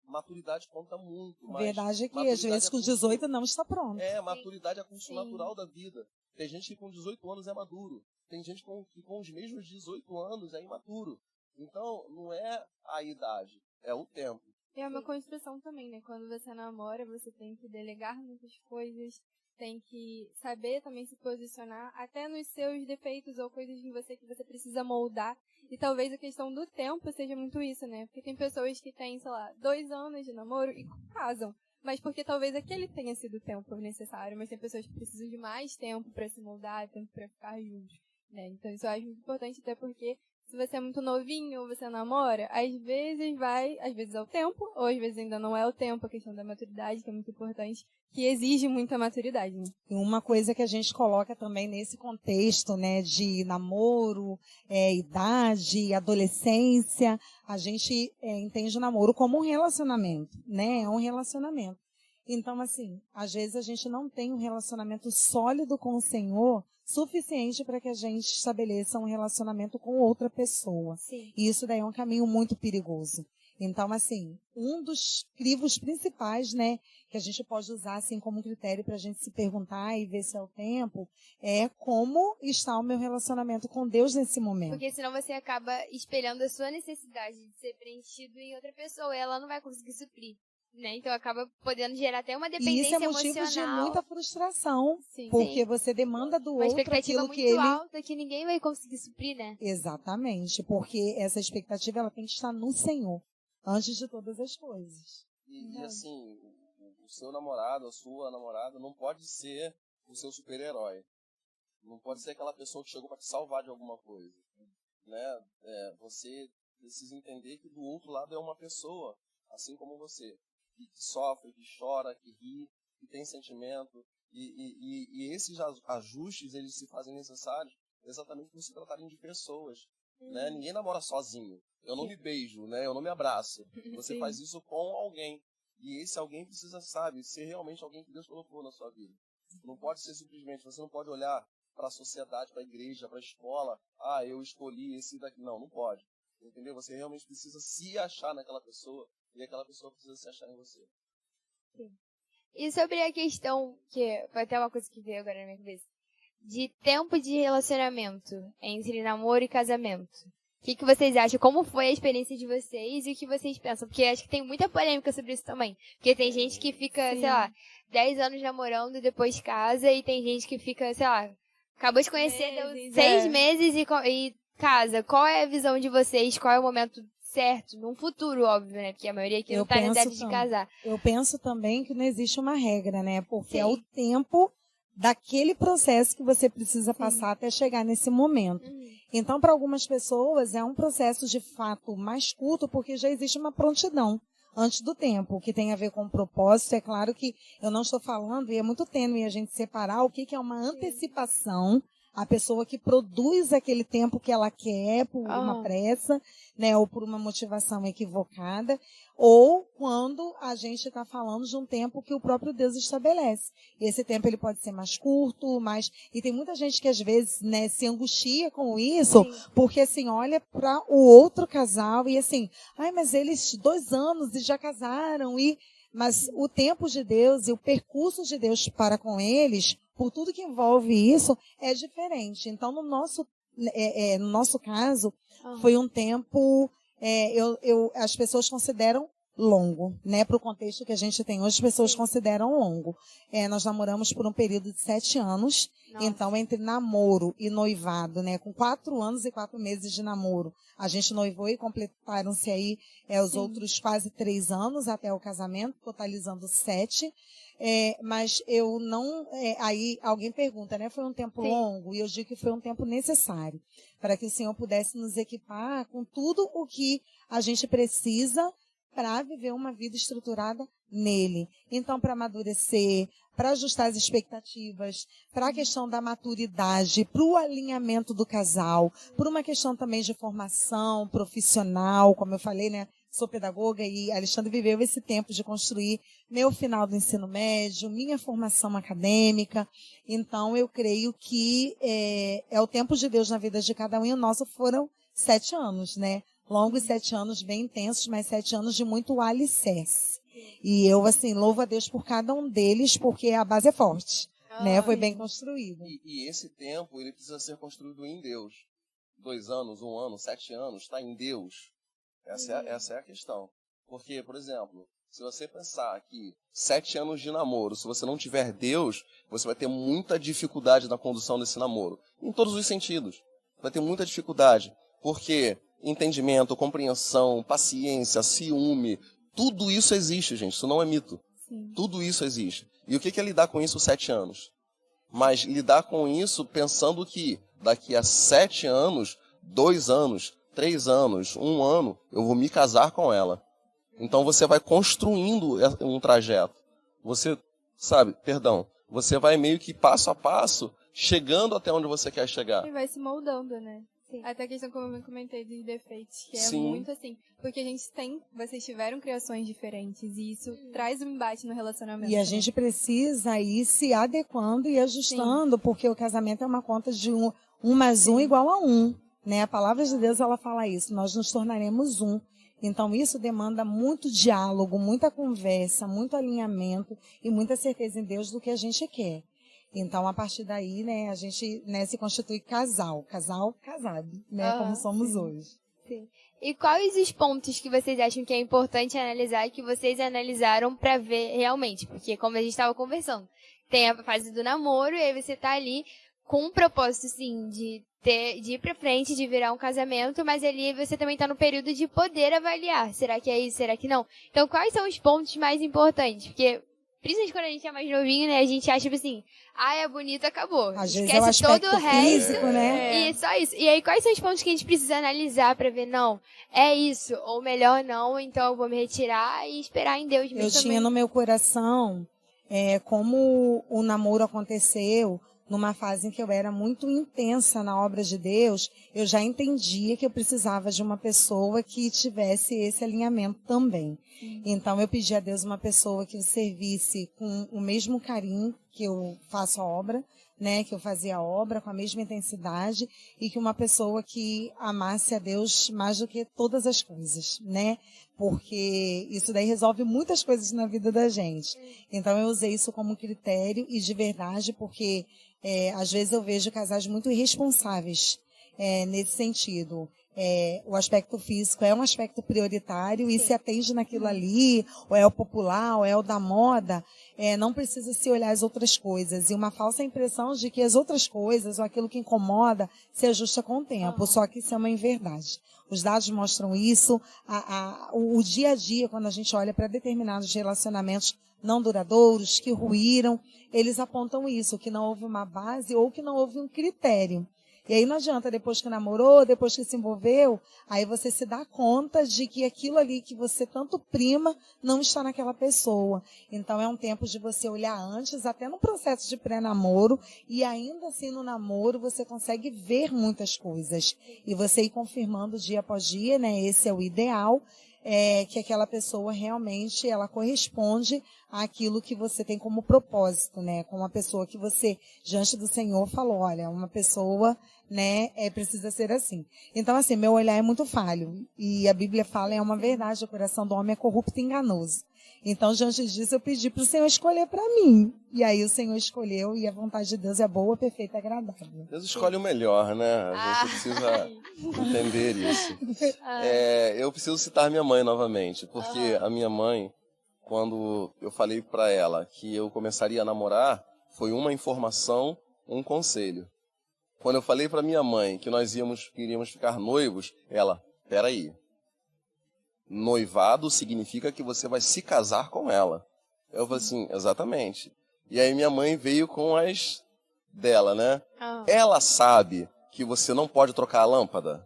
maturidade conta muito. A verdade é que às vezes com 18 não está pronto. Maturidade é curso natural da vida. Tem gente que com 18 anos é maduro. Tem gente que com os mesmos 18 anos é imaturo. Então, não é a idade, é o tempo. E é uma construção também, né? Quando você namora, você tem que delegar muitas coisas, tem que saber também se posicionar, até nos seus defeitos ou coisas em você que você precisa moldar. E talvez a questão do tempo seja muito isso, né? Porque tem pessoas que têm, sei lá, 2 anos de namoro e casam. Mas porque talvez aquele tenha sido o tempo necessário. Mas tem pessoas que precisam de mais tempo para se moldar, tempo para ficar juntos, né? Então isso eu acho muito importante, até porque se você é muito novinho ou você namora, às vezes é o tempo, ou às vezes ainda não é o tempo, a questão da maturidade, que é muito importante, que exige muita maturidade, né? E uma coisa que a gente coloca também nesse contexto, né, de namoro, idade, adolescência, a gente entende o namoro como um relacionamento, né? É um relacionamento. Então, assim, às vezes a gente não tem um relacionamento sólido com o Senhor suficiente para que a gente estabeleça um relacionamento com outra pessoa. Sim. E isso daí é um caminho muito perigoso. Então, assim, um dos crivos principais, né, que a gente pode usar, assim, como critério para a gente se perguntar e ver se é o tempo, é como está o meu relacionamento com Deus nesse momento. Porque senão você acaba espelhando a sua necessidade de ser preenchido em outra pessoa e ela não vai conseguir suprir. Né? Então acaba podendo gerar até uma dependência emocional. E isso é motivo de muita frustração, Sim. porque você demanda do uma outro expectativa aquilo que muito ele... alta que ninguém vai conseguir suprir, né? Exatamente, porque essa expectativa ela tem que estar no Senhor, antes de todas as coisas. E assim, o seu namorado, a sua namorada, não pode ser o seu super-herói. Não pode ser aquela pessoa que chegou para te salvar de alguma coisa. Né? Você precisa entender que do outro lado é uma pessoa, assim como você. Que sofre, que chora, que ri, que tem sentimento, e esses ajustes eles se fazem necessários exatamente por se tratarem de pessoas, né? Ninguém namora sozinho, eu não me beijo, né? Eu não me abraço, você faz isso com alguém, e esse alguém precisa, ser realmente alguém que Deus colocou na sua vida. Não pode ser simplesmente, você não pode olhar para a sociedade, para a igreja, para a escola, eu escolhi esse daqui, não pode, entendeu? Você realmente precisa se achar naquela pessoa, e aquela pessoa precisa se achar em você. Sim. E sobre a questão, que foi até uma coisa que veio agora na minha cabeça, de tempo de relacionamento entre namoro e casamento. O que vocês acham? Como foi a experiência de vocês e o que vocês pensam? Porque acho que tem muita polêmica sobre isso também. Porque tem gente que fica, sei lá, 10 anos namorando e depois casa, e tem gente que fica, sei lá, acabou de conhecer, deu 6 meses e casa. Qual é a visão de vocês? Qual é o momento certo? Num futuro, óbvio, né? Porque a maioria aqui não tá na idade de casar. Eu penso também que não existe uma regra, né? Porque é o tempo daquele processo que você precisa passar até chegar nesse momento. Então, para algumas pessoas, é um processo de fato mais curto, porque já existe uma prontidão antes do tempo, que tem a ver com o propósito. É claro que eu não estou falando, e é muito tênue a gente separar o que é uma antecipação, a pessoa que produz aquele tempo que ela quer por uma pressa, né, ou por uma motivação equivocada, ou quando a gente está falando de um tempo que o próprio Deus estabelece. Esse tempo ele pode ser mais curto, e tem muita gente que às vezes, né, se angustia com isso, porque assim, olha para o outro casal e assim, mas eles 2 anos e já casaram, mas o tempo de Deus e o percurso de Deus para com eles, por tudo que envolve isso, é diferente. Então, no nosso caso, foi um tempo, as pessoas consideram longo, né? Para o contexto que a gente tem hoje, as pessoas consideram longo. Nós namoramos por um período de 7 anos. Nossa. Então, entre namoro e noivado, né? Com 4 anos e 4 meses de namoro, a gente noivou e completaram-se aí os outros quase 3 anos até o casamento, totalizando 7. Mas eu não... aí alguém pergunta, né? Foi um tempo longo? E eu digo que foi um tempo necessário para que o Senhor pudesse nos equipar com tudo o que a gente precisa para viver uma vida estruturada nele. Então, para amadurecer, para ajustar as expectativas, para a questão da maturidade, para o alinhamento do casal, por uma questão também de formação profissional, como eu falei, né? Sou pedagoga e Alexandre viveu esse tempo de construir meu final do ensino médio, minha formação acadêmica. Então, eu creio que é o tempo de Deus na vida de cada um, e o nosso foram 7 anos, né? Longos 7 anos, bem intensos, mas 7 anos de muito alicerce. E eu, assim, louvo a Deus por cada um deles, porque a base é forte, né? Foi bem construído. E esse tempo, ele precisa ser construído em Deus. 2 anos, 1 ano, 7 anos, está em Deus. Essa é a questão. Porque, por exemplo, se você pensar que 7 anos de namoro, se você não tiver Deus, você vai ter muita dificuldade na condução desse namoro. Em todos os sentidos. Vai ter muita dificuldade. Porque entendimento, compreensão, paciência, ciúme, tudo isso existe, gente. Isso não é mito. Sim. Tudo isso existe. E o que é lidar com isso 7 anos? Mas lidar com isso pensando que daqui a 7 anos, 2 anos, 3 anos, 1 ano, eu vou me casar com ela. Então você vai construindo um trajeto. Você vai meio que passo a passo, chegando até onde você quer chegar. E vai se moldando, né? Sim. Até a questão, como eu comentei, dos defeitos, que é muito assim. Porque vocês tiveram criações diferentes, e isso traz um embate no relacionamento. E a gente precisa ir se adequando e ajustando, porque o casamento é uma conta de 1 mais 1 igual a 1. Né? A palavra de Deus, ela fala isso, nós nos tornaremos 1. Então, isso demanda muito diálogo, muita conversa, muito alinhamento e muita certeza em Deus do que a gente quer. Então, a partir daí, né, a gente, né, se constitui casado, né, como somos hoje. Sim. E quais os pontos que vocês acham que é importante analisar e que vocês analisaram para ver realmente? Porque, como a gente estava conversando, tem a fase do namoro e aí você tá ali com um propósito, sim, de ir pra frente, de virar um casamento, mas ali você também tá no período de poder avaliar. Será que é isso? Será que não? Então, quais são os pontos mais importantes? Porque, principalmente quando a gente é mais novinho, né, a gente acha, tipo assim, é bonito, acabou. Às esquece vezes todo o resto. Físico, né? E só isso. E aí, quais são os pontos que a gente precisa analisar pra ver, não, é isso, ou melhor não, então eu vou me retirar e esperar em Deus mesmo. Eu tinha no meu coração, como o namoro aconteceu, numa fase em que eu era muito intensa na obra de Deus, eu já entendia que eu precisava de uma pessoa que tivesse esse alinhamento também. Então, eu pedi a Deus uma pessoa que o servisse com o mesmo carinho que eu faço a obra, né, que eu fazia a obra com a mesma intensidade e que uma pessoa que amasse a Deus mais do que todas as coisas, né? Porque isso daí resolve muitas coisas na vida da gente. Então eu usei isso como critério e de verdade, porque às vezes eu vejo casais muito irresponsáveis nesse sentido. O aspecto físico é um aspecto prioritário e se atende naquilo ali, ou é o popular, ou é o da moda, não precisa se olhar as outras coisas. E uma falsa impressão de que as outras coisas, ou aquilo que incomoda, se ajusta com o tempo. Só que isso é uma inverdade. Os dados mostram isso, o dia a dia, quando a gente olha para determinados relacionamentos não duradouros, que ruíram, eles apontam isso, que não houve uma base ou que não houve um critério. E aí não adianta, depois que namorou, depois que se envolveu, aí você se dá conta de que aquilo ali que você tanto prima não está naquela pessoa. Então é um tempo de você olhar antes, até no processo de pré-namoro, e ainda assim no namoro você consegue ver muitas coisas. E você ir confirmando dia após dia, né? Esse é o ideal, que aquela pessoa realmente ela corresponde àquilo que você tem como propósito, né? Com uma pessoa que você, diante do Senhor, falou, olha, uma pessoa, né, precisa ser assim. Então, assim, meu olhar é muito falho. E a Bíblia fala, é uma verdade, o coração do homem é corrupto e enganoso. Então, diante disso, eu pedi para o Senhor escolher para mim. E aí o Senhor escolheu e a vontade de Deus é boa, perfeita e agradável. Deus escolhe o melhor, né? A gente precisa entender isso. Eu preciso citar minha mãe novamente, porque a minha mãe, quando eu falei para ela que eu começaria a namorar, foi uma informação, um conselho. Quando eu falei para minha mãe que nós iríamos ficar noivos, ela, peraí, noivado significa que você vai se casar com ela. Eu falei assim, exatamente. E aí minha mãe veio com as dela, né? Ela sabe que você não pode trocar a lâmpada.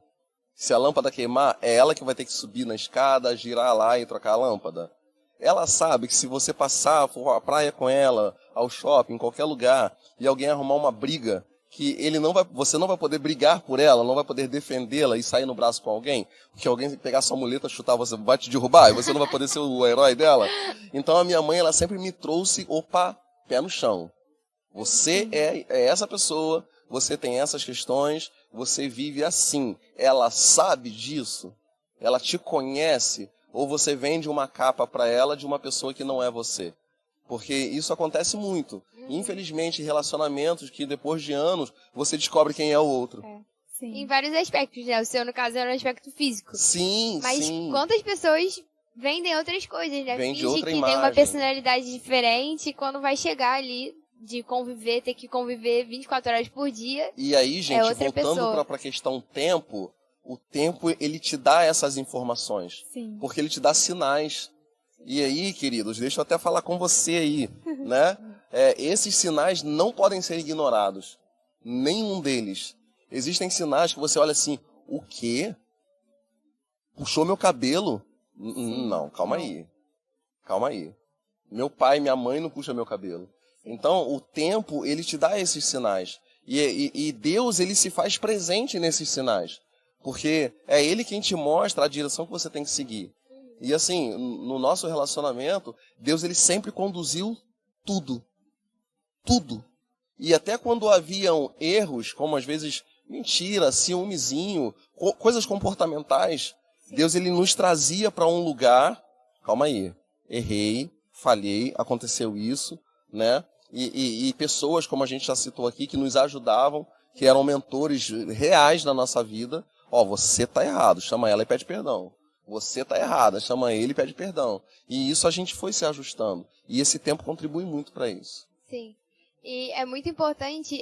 Se a lâmpada queimar, é ela que vai ter que subir na escada, girar lá e trocar a lâmpada. Ela sabe que se você passar, for à praia com ela, ao shopping, em qualquer lugar, e alguém arrumar uma briga, que você não vai poder brigar por ela, não vai poder defendê-la e sair no braço com alguém, porque alguém pegar sua muleta, chutar, você vai te derrubar, e você não vai poder ser o herói dela. Então a minha mãe, ela sempre me trouxe, pé no chão. Você é essa pessoa, você tem essas questões, você vive assim. Ela sabe disso? Ela te conhece? Ou você vende uma capa para ela de uma pessoa que não é você? Porque isso acontece muito. Infelizmente, relacionamentos que depois de anos você descobre quem é o outro. Sim. Em vários aspectos, né? O seu, no caso, era um aspecto físico. Sim, mas quantas pessoas vendem outras coisas, né? Vende finge outra que imagem. Tem uma personalidade diferente e quando vai chegar ali de conviver, ter que conviver 24 horas por dia. E aí, gente, voltando para a questão tempo, o tempo ele te dá essas informações. Sim. Porque ele te dá sinais. E aí, queridos, deixa eu até falar com você aí, né? Esses sinais não podem ser ignorados. Nenhum deles. Existem sinais que você olha assim, o quê? Puxou meu cabelo? Não, calma aí. Calma aí. Meu pai e minha mãe não puxam meu cabelo. Então, o tempo, ele te dá esses sinais. E Deus, ele se faz presente nesses sinais. Porque é Ele quem te mostra a direção que você tem que seguir. E assim, no nosso relacionamento, Deus ele sempre conduziu tudo. Tudo. E até quando haviam erros, como às vezes mentira, ciúmezinho, coisas comportamentais, Deus ele nos trazia para um lugar, calma aí, errei, falhei, aconteceu isso, né? E pessoas, como a gente já citou aqui, que nos ajudavam, que eram mentores reais na nossa vida. Você tá errado, chama ela e pede perdão. Você tá errada, chama ele e pede perdão. E isso a gente foi se ajustando. E esse tempo contribui muito para isso. Sim. E é muito importante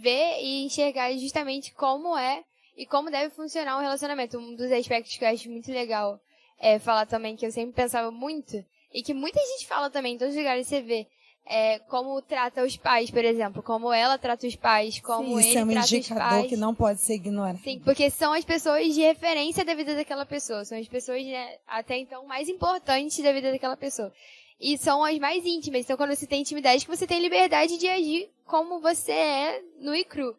ver e enxergar justamente como é e como deve funcionar um relacionamento. Um dos aspectos que eu acho muito legal falar também, que eu sempre pensava muito, e que muita gente fala também, em todos os lugares você vê, como trata os pais, por exemplo, como ela trata os pais, como ele trata os pais. Isso é um indicador que não pode ser ignorado. Sim, porque são as pessoas de referência da vida daquela pessoa, são as pessoas, né, até então mais importantes da vida daquela pessoa. E são as mais íntimas, então quando você tem intimidade, que você tem liberdade de agir como você é nu e cru.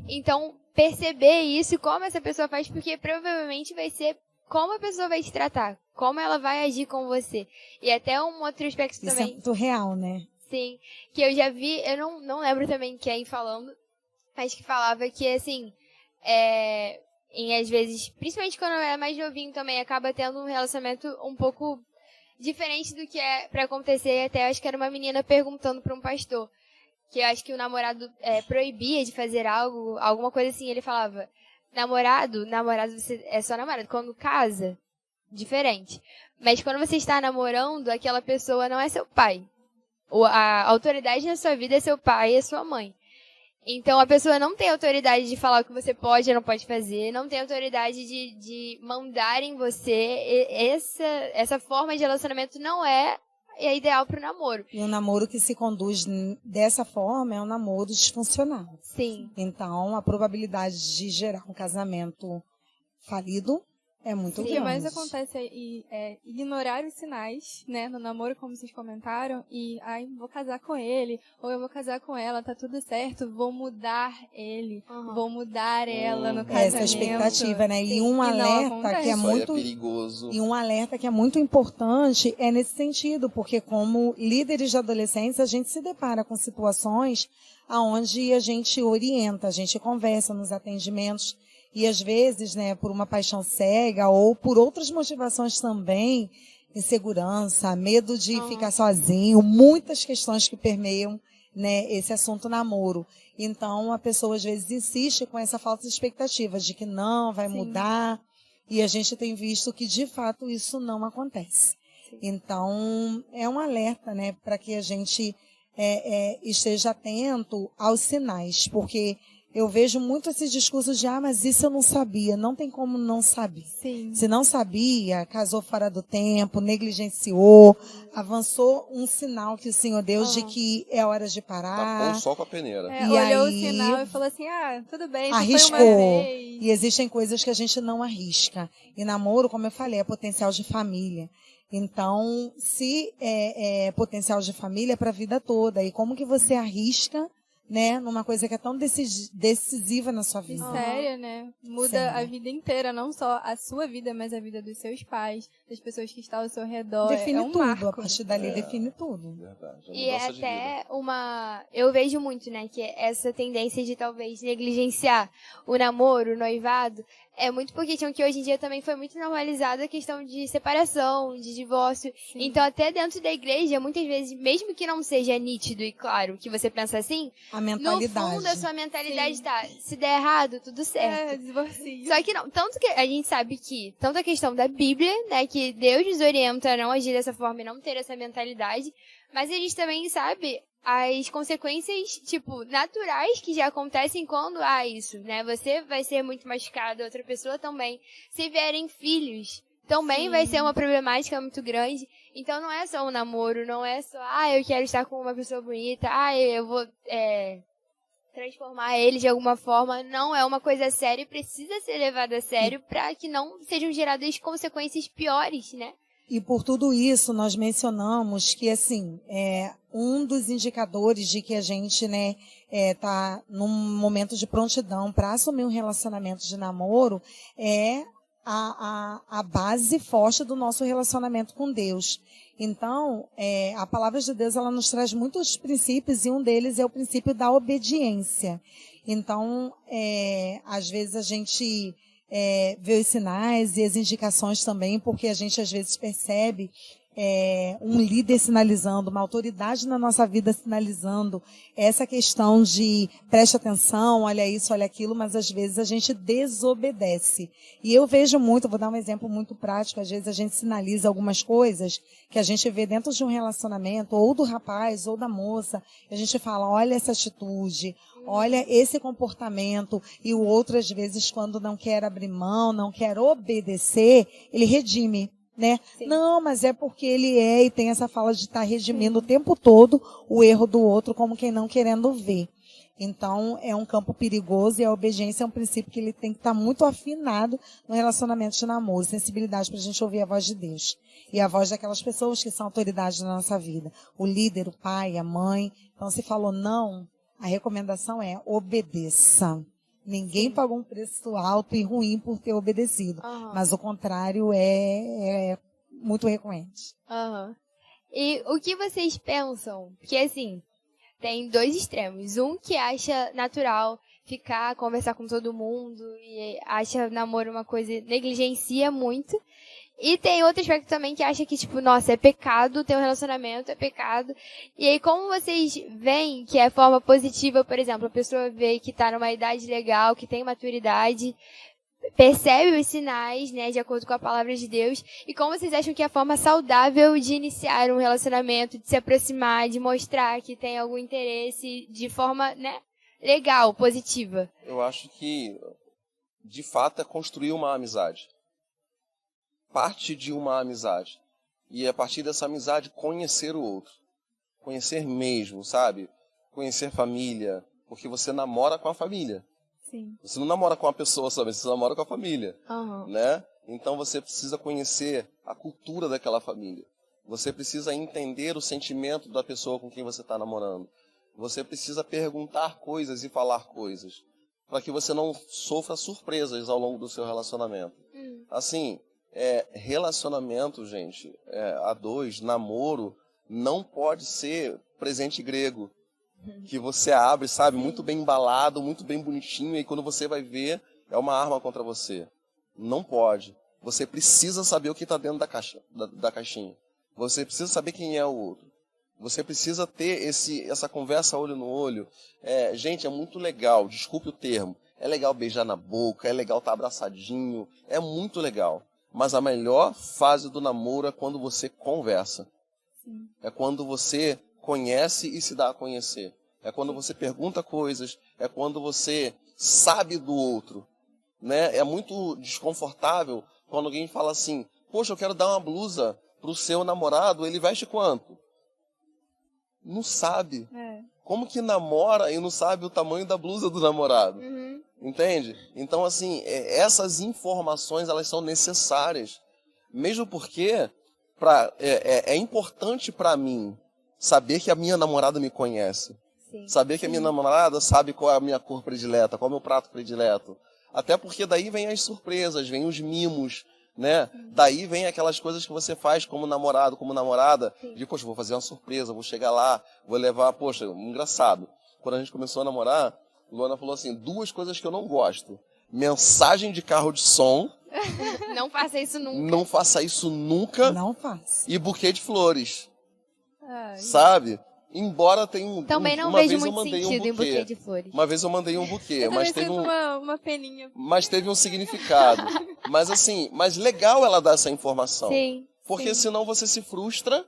Então, perceber isso, como essa pessoa faz, porque provavelmente vai ser como a pessoa vai te tratar, como ela vai agir com você. E até um outro aspecto também. Isso é muito real, né? Sim, que eu já vi, eu não lembro também quem falando, mas que falava que, assim, às vezes, principalmente quando é mais novinho também, acaba tendo um relacionamento um pouco diferente do que é pra acontecer. Até acho que era uma menina perguntando pra um pastor, que eu acho que o namorado proibia de fazer algo, alguma coisa assim. Ele falava, namorado você é só namorado. Quando casa, diferente. Mas quando você está namorando, aquela pessoa não é seu pai. A autoridade na sua vida é seu pai e a sua mãe. Então a pessoa não tem autoridade de falar o que você pode ou não pode fazer, não tem autoridade de mandar em você. Essa forma de relacionamento não é ideal para o namoro. E um namoro que se conduz dessa forma é um namoro disfuncional. Sim. Então a probabilidade de gerar um casamento falido é muito grande. O que mais acontece é ignorar os sinais, né, no namoro, como vocês comentaram, e vou casar com ele, ou eu vou casar com ela, tá tudo certo, vou mudar ele, vou mudar ela no casamento. Essa expectativa, né? Sim. E um alerta que é muito perigoso. E um alerta que é muito importante é nesse sentido, porque como líderes de adolescência, a gente se depara com situações aonde a gente orienta, a gente conversa nos atendimentos. E às vezes, né, por uma paixão cega ou por outras motivações também, insegurança, medo de ficar sozinho, muitas questões que permeiam, né, esse assunto namoro. Então, a pessoa às vezes insiste com essa falsa expectativa de que não, vai mudar. E a gente tem visto que, de fato, isso não acontece. Sim. Então, é um alerta, né, para que a gente esteja atento aos sinais, porque eu vejo muito esse discurso de, mas isso eu não sabia. Não tem como não saber. Sim. Se não sabia, casou fora do tempo, negligenciou, avançou um sinal que o Senhor deu de que é hora de parar. Tapou só com a peneira. Olhou o sinal e falou assim, tudo bem, arriscou. Foi uma vez. E existem coisas que a gente não arrisca. E namoro, como eu falei, é potencial de família. Então, se é potencial de família, é para a vida toda. E como que você arrisca, né, numa coisa que é tão decisiva na sua vida? Séria, né? Muda a vida inteira, não só a sua vida, mas a vida dos seus pais, das pessoas que estão ao seu redor. Define tudo, marco. a partir dali define tudo. Verdade. E é até eu vejo muito, né, que essa tendência de talvez negligenciar o namoro, o noivado, é muito por questão que hoje em dia também foi muito normalizada a questão de separação, de divórcio. Sim. Então, até dentro da igreja, muitas vezes, mesmo que não seja nítido e claro que você pensa assim, a mentalidade. No fundo, a sua mentalidade está, se der errado, tudo certo. Divorcio. Só que não, tanto que a gente sabe que, tanto a questão da Bíblia, né, que Deus nos orienta a não agir dessa forma e não ter essa mentalidade, mas a gente também sabe as consequências, tipo, naturais que já acontecem quando há isso, né? Você vai ser muito machucado, outra pessoa também. Se vierem filhos, também vai ser uma problemática muito grande. Então não é só um namoro, não é só, eu quero estar com uma pessoa bonita, eu vou transformar ele de alguma forma. Não é uma coisa séria e precisa ser levada a sério para que não sejam geradas consequências piores, né? E por tudo isso, nós mencionamos que, assim, um dos indicadores de que a gente, né, tá num momento de prontidão para assumir um relacionamento de namoro é a base forte do nosso relacionamento com Deus. Então, a palavra de Deus, ela nos traz muitos princípios e um deles é o princípio da obediência. Então, às vezes a gente vê os sinais e as indicações também, porque a gente às vezes percebe um líder sinalizando, uma autoridade na nossa vida sinalizando essa questão de preste atenção, olha isso, olha aquilo, mas às vezes a gente desobedece. E eu vejo muito, vou dar um exemplo muito prático, às vezes a gente sinaliza algumas coisas que a gente vê dentro de um relacionamento, ou do rapaz, ou da moça, e a gente fala, olha essa atitude, olha esse comportamento, e o outro às vezes quando não quer abrir mão, não quer obedecer, ele redime. Né? Não, mas é porque ele e tem essa fala de estar redimindo o tempo todo o erro do outro, como quem não querendo ver. Então, é um campo perigoso e a obediência é um princípio que ele tem que estar muito afinado no relacionamento de namoro, sensibilidade para a gente ouvir a voz de Deus. E a voz daquelas pessoas que são autoridades na nossa vida. O líder, o pai, a mãe. Então, se falou não, a recomendação é obedeça. Ninguém pagou um preço alto e ruim por ter obedecido. Mas o contrário é muito recorrente. E o que vocês pensam? Porque, assim, tem dois extremos. Um que acha natural ficar, conversar com todo mundo e acha namoro uma coisa, negligencia muito. E tem outro aspecto também que acha que, tipo, nossa, é pecado ter um relacionamento, é pecado. E aí, como vocês veem que é a forma positiva, por exemplo, a pessoa vê que tá numa idade legal, que tem maturidade, percebe os sinais, né, de acordo com a palavra de Deus, e como vocês acham que é a forma saudável de iniciar um relacionamento, de se aproximar, de mostrar que tem algum interesse de forma, né, legal, positiva? Eu acho que, de fato, é construir uma amizade. Parte de uma amizade. E a partir dessa amizade, conhecer o outro. Conhecer mesmo, sabe? Conhecer família. Porque você namora com a família. Sim. Você não namora com uma pessoa só, você namora com a família. Uhum. Né? Então você precisa conhecer a cultura daquela família. Você precisa entender o sentimento da pessoa com quem você está namorando. Você precisa perguntar coisas e falar coisas. Para que você não sofra surpresas ao longo do seu relacionamento. Assim... relacionamento, gente, a dois, namoro, não pode ser presente grego. Que você abre, sabe, muito bem embalado, muito bem bonitinho, e quando você vai ver, é uma arma contra você. Não pode. Você precisa saber o que está dentro da caixinha. Você precisa saber quem é o outro. Você precisa ter essa conversa olho no olho. Gente, é muito legal, desculpe o termo, é legal beijar na boca, é legal estar abraçadinho, é muito legal. Mas a melhor fase do namoro é quando você conversa. Sim. É quando você conhece e se dá a conhecer. É quando você pergunta coisas. É quando você sabe do outro. Né? É muito desconfortável quando alguém fala assim, poxa, eu quero dar uma blusa pro seu namorado, ele veste quanto? Não sabe. Como que namora e não sabe o tamanho da blusa do namorado? Uhum. Entende? Então, assim, essas informações, elas são necessárias. Mesmo porque é importante para mim saber que a minha namorada me conhece. Sim. Saber que a minha namorada sabe qual é a minha cor predileta, qual é o meu prato predileto. Até porque daí vem as surpresas, vem os mimos, né? Daí vem aquelas coisas que você faz como namorado, como namorada. De, poxa, vou fazer uma surpresa, vou chegar lá, vou levar... Poxa, engraçado. Quando a gente começou a namorar... Luana falou assim, 2 coisas que eu não gosto. Mensagem de carro de som. Não faça isso nunca. Não faça isso nunca. Não faça. E buquê de flores. Sabe? Embora tenha também não vejo muito sentido em buquê de flores. Uma vez eu mandei um buquê. Mas teve uma peninha. Mas teve um significado. Mas assim, mas legal ela dar essa informação. Sim. Porque senão você se frustra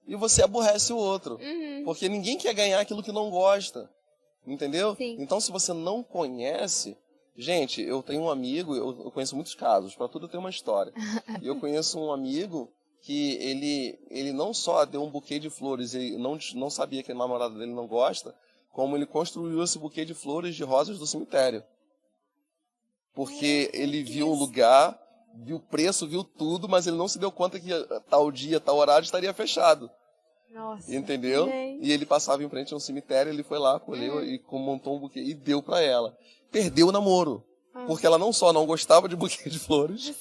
e você aborrece o outro. Uhum. Porque ninguém quer ganhar aquilo que não gosta. Entendeu? Sim. Então, se você não conhece... Gente, eu tenho um amigo, eu conheço muitos casos, para tudo tem uma história. E eu conheço um amigo que ele não só deu um buquê de flores, ele não sabia que a namorada dele não gosta, como ele construiu esse buquê de flores de rosas do cemitério. Porque ele viu o lugar, viu o preço, viu tudo, mas ele não se deu conta que tal dia, tal horário estaria fechado. Nossa. Entendeu? E ele passava em frente a um cemitério, ele foi lá, colheu e montou um buquê e deu pra ela. Perdeu o namoro. Porque ela não só não gostava de buquê de flores,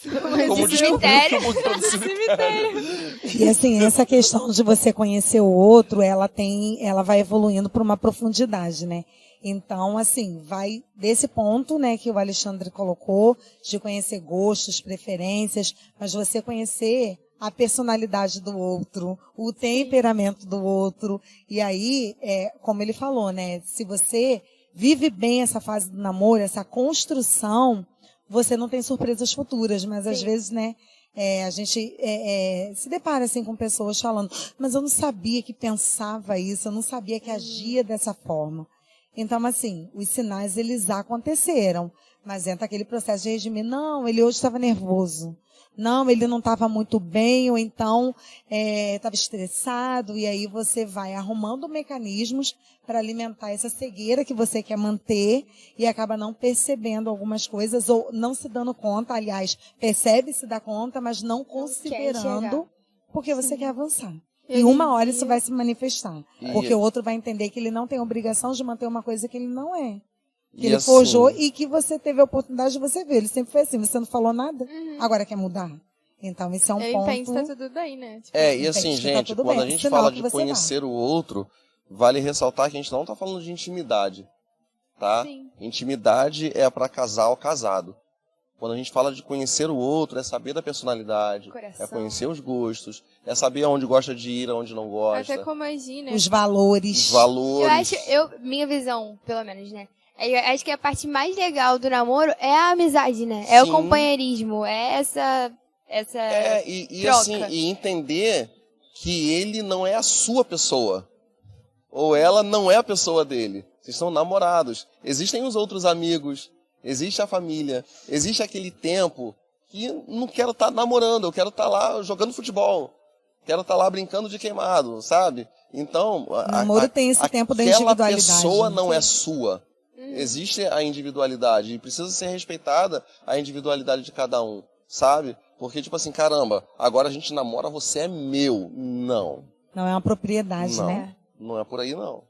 como descobriu que o buquê do cemitério. E assim, essa questão de você conhecer o outro, ela vai evoluindo para uma profundidade, né? Então, assim, vai desse ponto, né, que o Alexandre colocou, de conhecer gostos, preferências, mas você conhecer a personalidade do outro, o temperamento do outro. E aí, como ele falou, né, se você vive bem essa fase do namoro, essa construção, você não tem surpresas futuras, mas às vezes, né, a gente se depara assim com pessoas falando, mas eu não sabia que pensava isso, eu não sabia que agia dessa forma. Então, assim, os sinais, eles aconteceram, mas entra aquele processo de regime, não, ele hoje estava nervoso. Não, ele não estava muito bem, ou então estava estressado, e aí você vai arrumando mecanismos para alimentar essa cegueira que você quer manter e acaba não percebendo algumas coisas, ou não se dando conta, aliás, percebe, se dá conta, mas não considerando, porque você quer avançar. E uma hora isso vai se manifestar, porque o outro vai entender que ele não tem obrigação de manter uma coisa que ele não é. Que ele forjou e que você teve a oportunidade de você ver. Ele sempre foi assim, você não falou nada, agora quer mudar. Então, esse é um eu ponto... entendo que tá tudo bem, né? Tipo, E assim, gente, tá quando bem, a gente sinal fala que de você conhecer o outro, vale ressaltar que a gente não tá falando de intimidade, tá? Sim. Intimidade é para casal casado. Quando a gente fala de conhecer o outro, é saber da personalidade, Coração. é conhecer os gostos, é saber aonde gosta de ir, aonde não gosta. Até como agir, né? Os valores. Os valores. Minha visão, pelo menos, né? Eu acho que a parte mais legal do namoro é a amizade, né? É o Sim. companheirismo, é essa E troca. assim, e entender que ele não é a sua pessoa. Ou ela não é a pessoa dele. Vocês são namorados. Existem os outros amigos, existe a família, existe aquele tempo que não quero estar namorando, eu quero estar lá jogando futebol. Quero estar lá brincando de queimado, sabe? Então, O namoro tem esse tempo da individualidade. Aquela pessoa não é sua. Existe a individualidade e precisa ser respeitada a individualidade de cada um, sabe? Porque, tipo assim, caramba, agora a gente namora, você é meu. Não. Não é uma propriedade, Não. né? Não é por aí, não.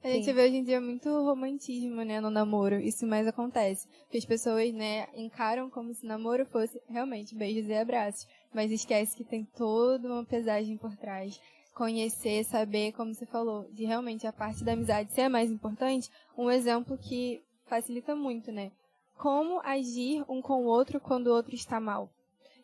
A gente vê hoje em dia muito romantismo, né, no namoro. Isso mais acontece. Porque as pessoas, né, encaram como se namoro fosse realmente beijos e abraços. Mas esquece que tem toda uma pesagem por trás. Conhecer, saber, como você falou, de realmente a parte da amizade ser a mais importante. Um exemplo que facilita muito, né? Como agir um com o outro quando o outro está mal.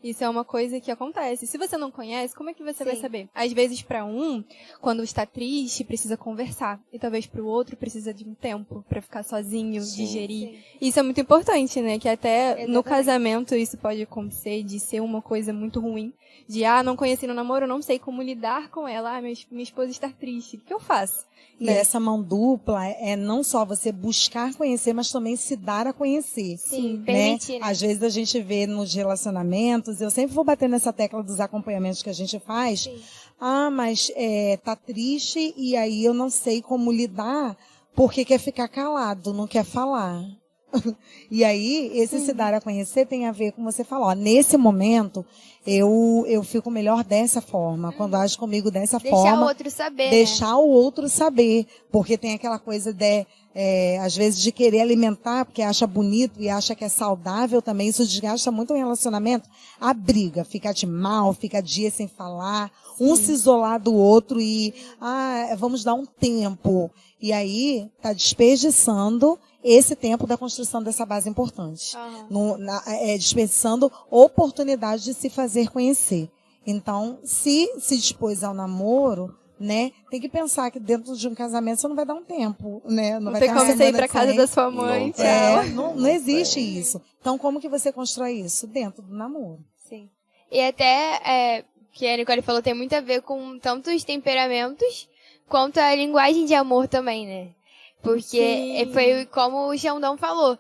Isso é uma coisa que acontece. Se você não conhece, como é que você vai saber? Às vezes, para um, quando está triste, precisa conversar. E talvez para o outro precisa de um tempo para ficar sozinho, digerir. Sim. Isso é muito importante, né? Que até Exatamente. no casamento isso pode acontecer de ser uma coisa muito ruim. De, não conheci no namoro, não sei como lidar com ela. Minha esposa está triste. O que eu faço? E essa mão dupla é não só você buscar conhecer, mas também se dar a conhecer. Sim, né? permitir, né? Às vezes a gente vê nos relacionamentos, eu sempre vou bater nessa tecla dos acompanhamentos que a gente faz. Sim. Mas tá triste e aí eu não sei como lidar porque quer ficar calado, não quer falar. E aí, esse se dar a conhecer tem a ver com você falar, nesse momento, eu fico melhor dessa forma, quando age comigo dessa forma. Deixar o outro saber, Deixar o outro saber, porque tem aquela coisa às vezes de querer alimentar, porque acha bonito e acha que é saudável também, isso desgasta muito o relacionamento. A briga, fica de mal, fica dias sem falar, um se isolar do outro e, vamos dar um tempo. E aí, tá desperdiçando esse tempo da construção dessa base importante. Desperdiçando oportunidade de se fazer conhecer. Então, se dispôs ao namoro, né, tem que pensar que dentro de um casamento você não vai dar um tempo, né? Não vai tem ter uma como você ir semana pra casa sem. da sua mãe, tchau. Não existe isso. Então, como que você constrói isso? Dentro do namoro. Sim. E até, que a Nicole falou, tem muito a ver com tanto os temperamentos quanto a linguagem de amor também, né? Porque foi como o Xandão falou.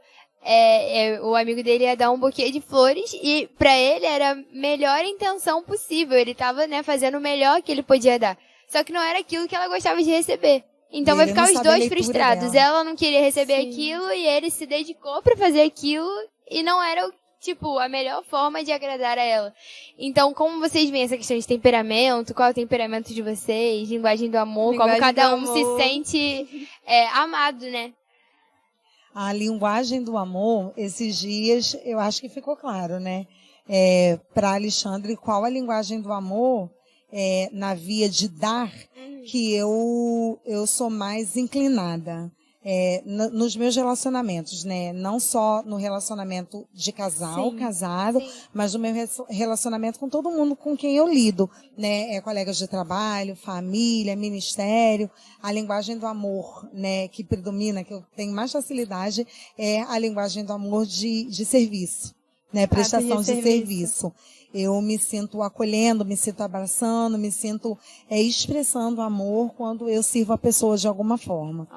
O amigo dele ia dar um buquê de flores e pra ele era a melhor intenção possível. Ele tava, né, fazendo o melhor que ele podia dar. Só que não era aquilo que ela gostava de receber. Então vai ficar os dois frustrados. Dela. Ela não queria receber aquilo e ele se dedicou pra fazer aquilo e não era a melhor forma de agradar a ela. Então, como vocês veem essa questão de temperamento? Qual é o temperamento de vocês? Linguagem do amor? Linguagem como cada do um amor. se sente amado, né? A linguagem do amor, esses dias, eu acho que ficou claro, né? Para Alexandre, qual a linguagem do amor na via de dar que eu sou mais inclinada. Nos meus relacionamentos, né? Não só no relacionamento de casal, casado, mas no meu relacionamento com todo mundo com quem eu lido, né? Colegas de trabalho, família, ministério. A linguagem do amor, né? Que predomina, que eu tenho mais facilidade, é a linguagem do amor de serviço, né? Prestação de serviço. Eu me sinto acolhendo, me sinto abraçando, me sinto expressando amor quando eu sirvo a pessoa de alguma forma.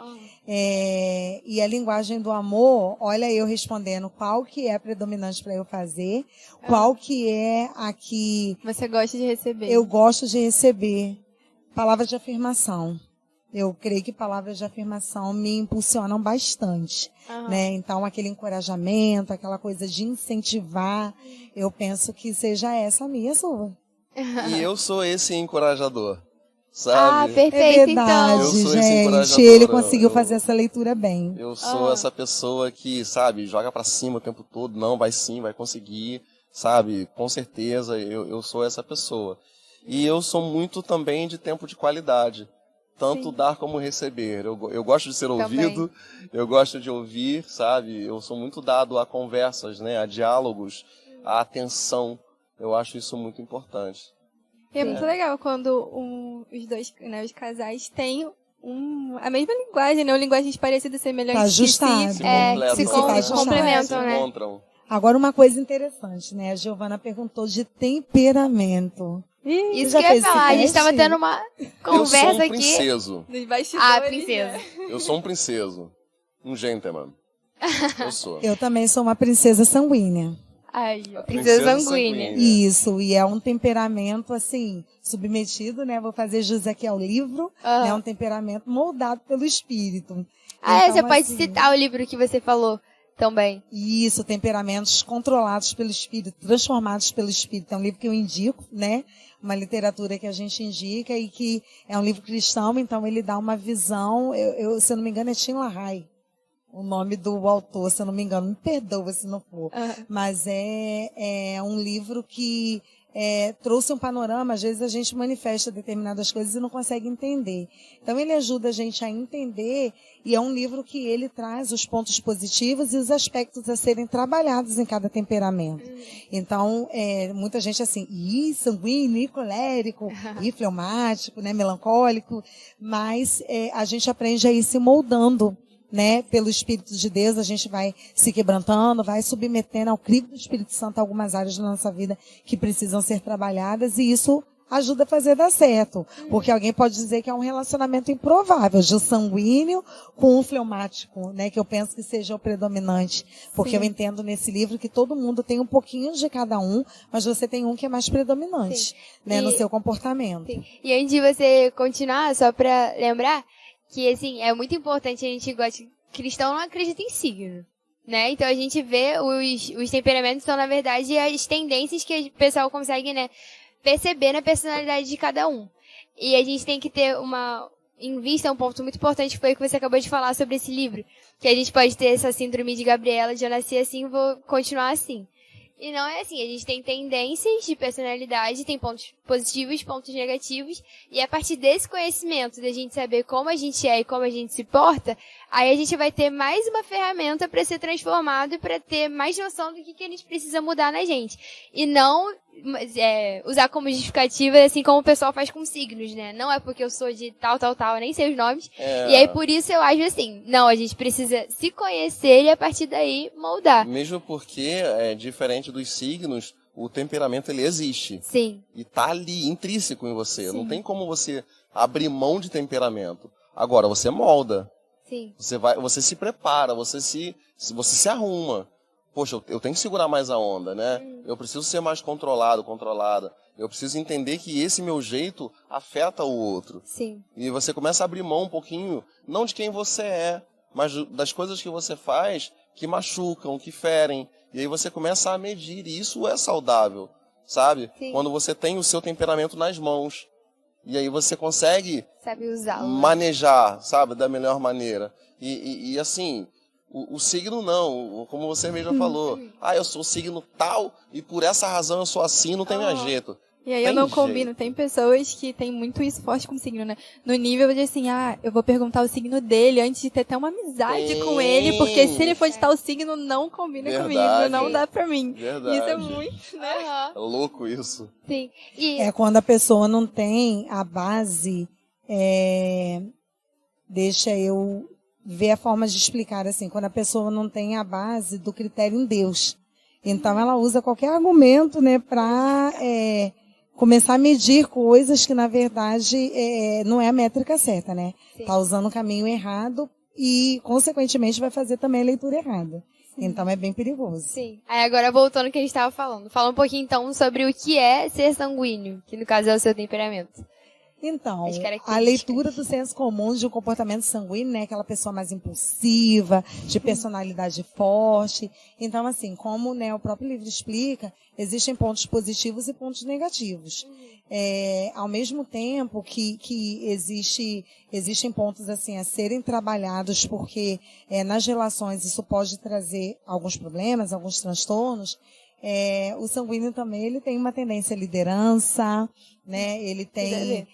E a linguagem do amor, olha eu respondendo qual que é predominante para eu fazer, qual que é a que... Você gosta de receber. Eu gosto de receber. Palavras de afirmação. Eu creio que palavras de afirmação me impulsionam bastante, né? Então, aquele encorajamento, aquela coisa de incentivar, eu penso que seja essa a minha sua. E eu sou esse encorajador, sabe? Perfeito, verdade, Eu sou esse gente. encorajador, Ele conseguiu fazer essa leitura bem. Eu sou essa pessoa que, sabe, joga pra cima o tempo todo. Não, vai sim, vai conseguir. sabe? Com certeza eu sou essa pessoa. E eu sou muito também de tempo de qualidade. Tanto dar como receber. Eu gosto de ser ouvido, eu gosto de ouvir, sabe? Eu sou muito dado a conversas, né? A diálogos, a atenção. Eu acho isso muito importante. E é muito legal quando os dois, né, os casais têm a mesma linguagem, né? Ou linguagens parecidas, semelhantes. Tá ajustado. Se complementam, né? Agora, uma coisa interessante, né? A Giovana perguntou de temperamento. Isso que eu ia falar, a gente estava tendo uma conversa aqui. Princeso. Dos bastidores. Princesa. Né? Eu sou um princeso. Um gentleman. Eu sou. Eu também sou uma princesa sanguínea. Ai, princesa sanguínea. Isso, e é um temperamento, assim, submetido, né? Vou fazer jus aqui ao livro. É um temperamento moldado pelo espírito. Então, você pode citar o livro que você falou também. Isso, temperamentos controlados pelo espírito, transformados pelo espírito. É um livro que eu indico, né? Uma literatura que a gente indica e que é um livro cristão, então ele dá uma visão, se eu não me engano é Tim LaHaye, o nome do autor, se eu não me engano, me perdoa se não for, mas é um livro que trouxe um panorama, às vezes a gente manifesta determinadas coisas e não consegue entender. Então ele ajuda a gente a entender e é um livro que ele traz os pontos positivos e os aspectos a serem trabalhados em cada temperamento. Então, muita gente assim, sanguíneo, colérico, fleumático, né, melancólico, mas a gente aprende a ir se moldando, né, pelo Espírito de Deus, a gente vai se quebrantando, vai submetendo ao crivo do Espírito Santo algumas áreas da nossa vida que precisam ser trabalhadas e isso ajuda a fazer dar certo. Porque alguém pode dizer que é um relacionamento improvável de um sanguíneo com um fleumático, né, que eu penso que seja o predominante. Porque eu entendo nesse livro que todo mundo tem um pouquinho de cada um, mas você tem um que é mais predominante, né, no seu comportamento. Sim. E antes de você continuar, só para lembrar, que, assim, é muito importante a gente gosta de cristão não acredita em signo, né? Então a gente vê os temperamentos são, na verdade, as tendências que o pessoal consegue, né, perceber na personalidade de cada um. E a gente tem que ter em vista um ponto muito importante que foi o que você acabou de falar sobre esse livro, que a gente pode ter essa síndrome de Gabriela, de eu nasci assim, vou continuar assim. E não é assim, a gente tem tendências de personalidade, tem pontos positivos, pontos negativos, e a partir desse conhecimento, da gente saber como a gente é e como a gente se porta, aí a gente vai ter mais uma ferramenta para ser transformado e para ter mais noção do que a gente precisa mudar na gente. E não usar como justificativa, assim como o pessoal faz com signos, né? Não é porque eu sou de tal, eu nem sei os nomes. E aí, por isso, eu acho assim, não, a gente precisa se conhecer e, a partir daí, moldar. Mesmo porque, diferente dos signos, o temperamento, ele existe. Sim. E tá ali, intrínseco em você. Sim. Não tem como você abrir mão de temperamento. Agora, você molda. Sim. Você se prepara, você se arruma. Poxa, eu tenho que segurar mais a onda, né? Eu preciso ser mais controlada. Eu preciso entender que esse meu jeito afeta o outro. Sim. E você começa a abrir mão um pouquinho, não de quem você é, mas das coisas que você faz que machucam, que ferem. E aí você começa a medir, e isso é saudável, sabe? Sim. Quando você tem o seu temperamento nas mãos. E aí você consegue manejar, sabe, da melhor maneira. E assim, o signo não, como você mesmo falou. Eu sou signo tal e por essa razão eu sou assim, não tem mais jeito. E aí eu não combino. Tem pessoas que têm muito isso forte com o signo, né? No nível de assim, eu vou perguntar o signo dele antes de ter até uma amizade com ele, porque se ele for de tal signo, não combina comigo, não dá pra mim. Verdade. Isso é muito, né? É louco isso. Sim. É quando a pessoa não tem a base, deixa eu ver a forma de explicar assim, quando a pessoa não tem a base do critério em Deus. Então ela usa qualquer argumento, né, pra começar a medir coisas que, na verdade, não é a métrica certa, né? Sim. Tá usando o caminho errado e, consequentemente, vai fazer também a leitura errada. Sim. Então, é bem perigoso. Sim. Aí, agora, voltando ao que a gente estava falando. Fala um pouquinho, então, sobre o que é ser sanguíneo, que, no caso, é o seu temperamento. Então, a leitura do senso comum de um comportamento sanguíneo, né? Aquela pessoa mais impulsiva, de personalidade forte. Então, assim, como, né, o próprio livro explica, existem pontos positivos e pontos negativos. Ao mesmo tempo que existem pontos assim a serem trabalhados, porque nas relações isso pode trazer alguns problemas, alguns transtornos. O sanguíneo também, ele tem uma tendência à liderança, né? Ele tem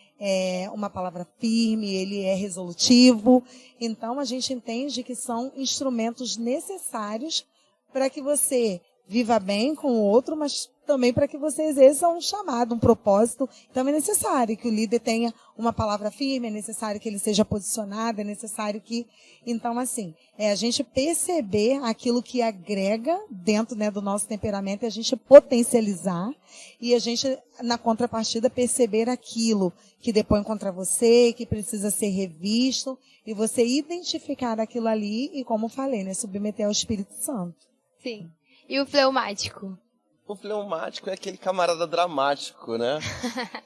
uma palavra firme, ele é resolutivo. Então, a gente entende que são instrumentos necessários para que você viva bem com o outro, mas também para que você exerça um chamado, um propósito. Então, é necessário que o líder tenha uma palavra firme, é necessário que ele seja posicionado, é necessário que... Então, assim, a gente perceber aquilo que agrega dentro, né, do nosso temperamento, a gente potencializar e a gente, na contrapartida, perceber aquilo que depõe contra você, que precisa ser revisto, e você identificar aquilo ali e, como falei, né, submeter ao Espírito Santo. Sim. E o fleumático? O fleumático é aquele camarada dramático, né?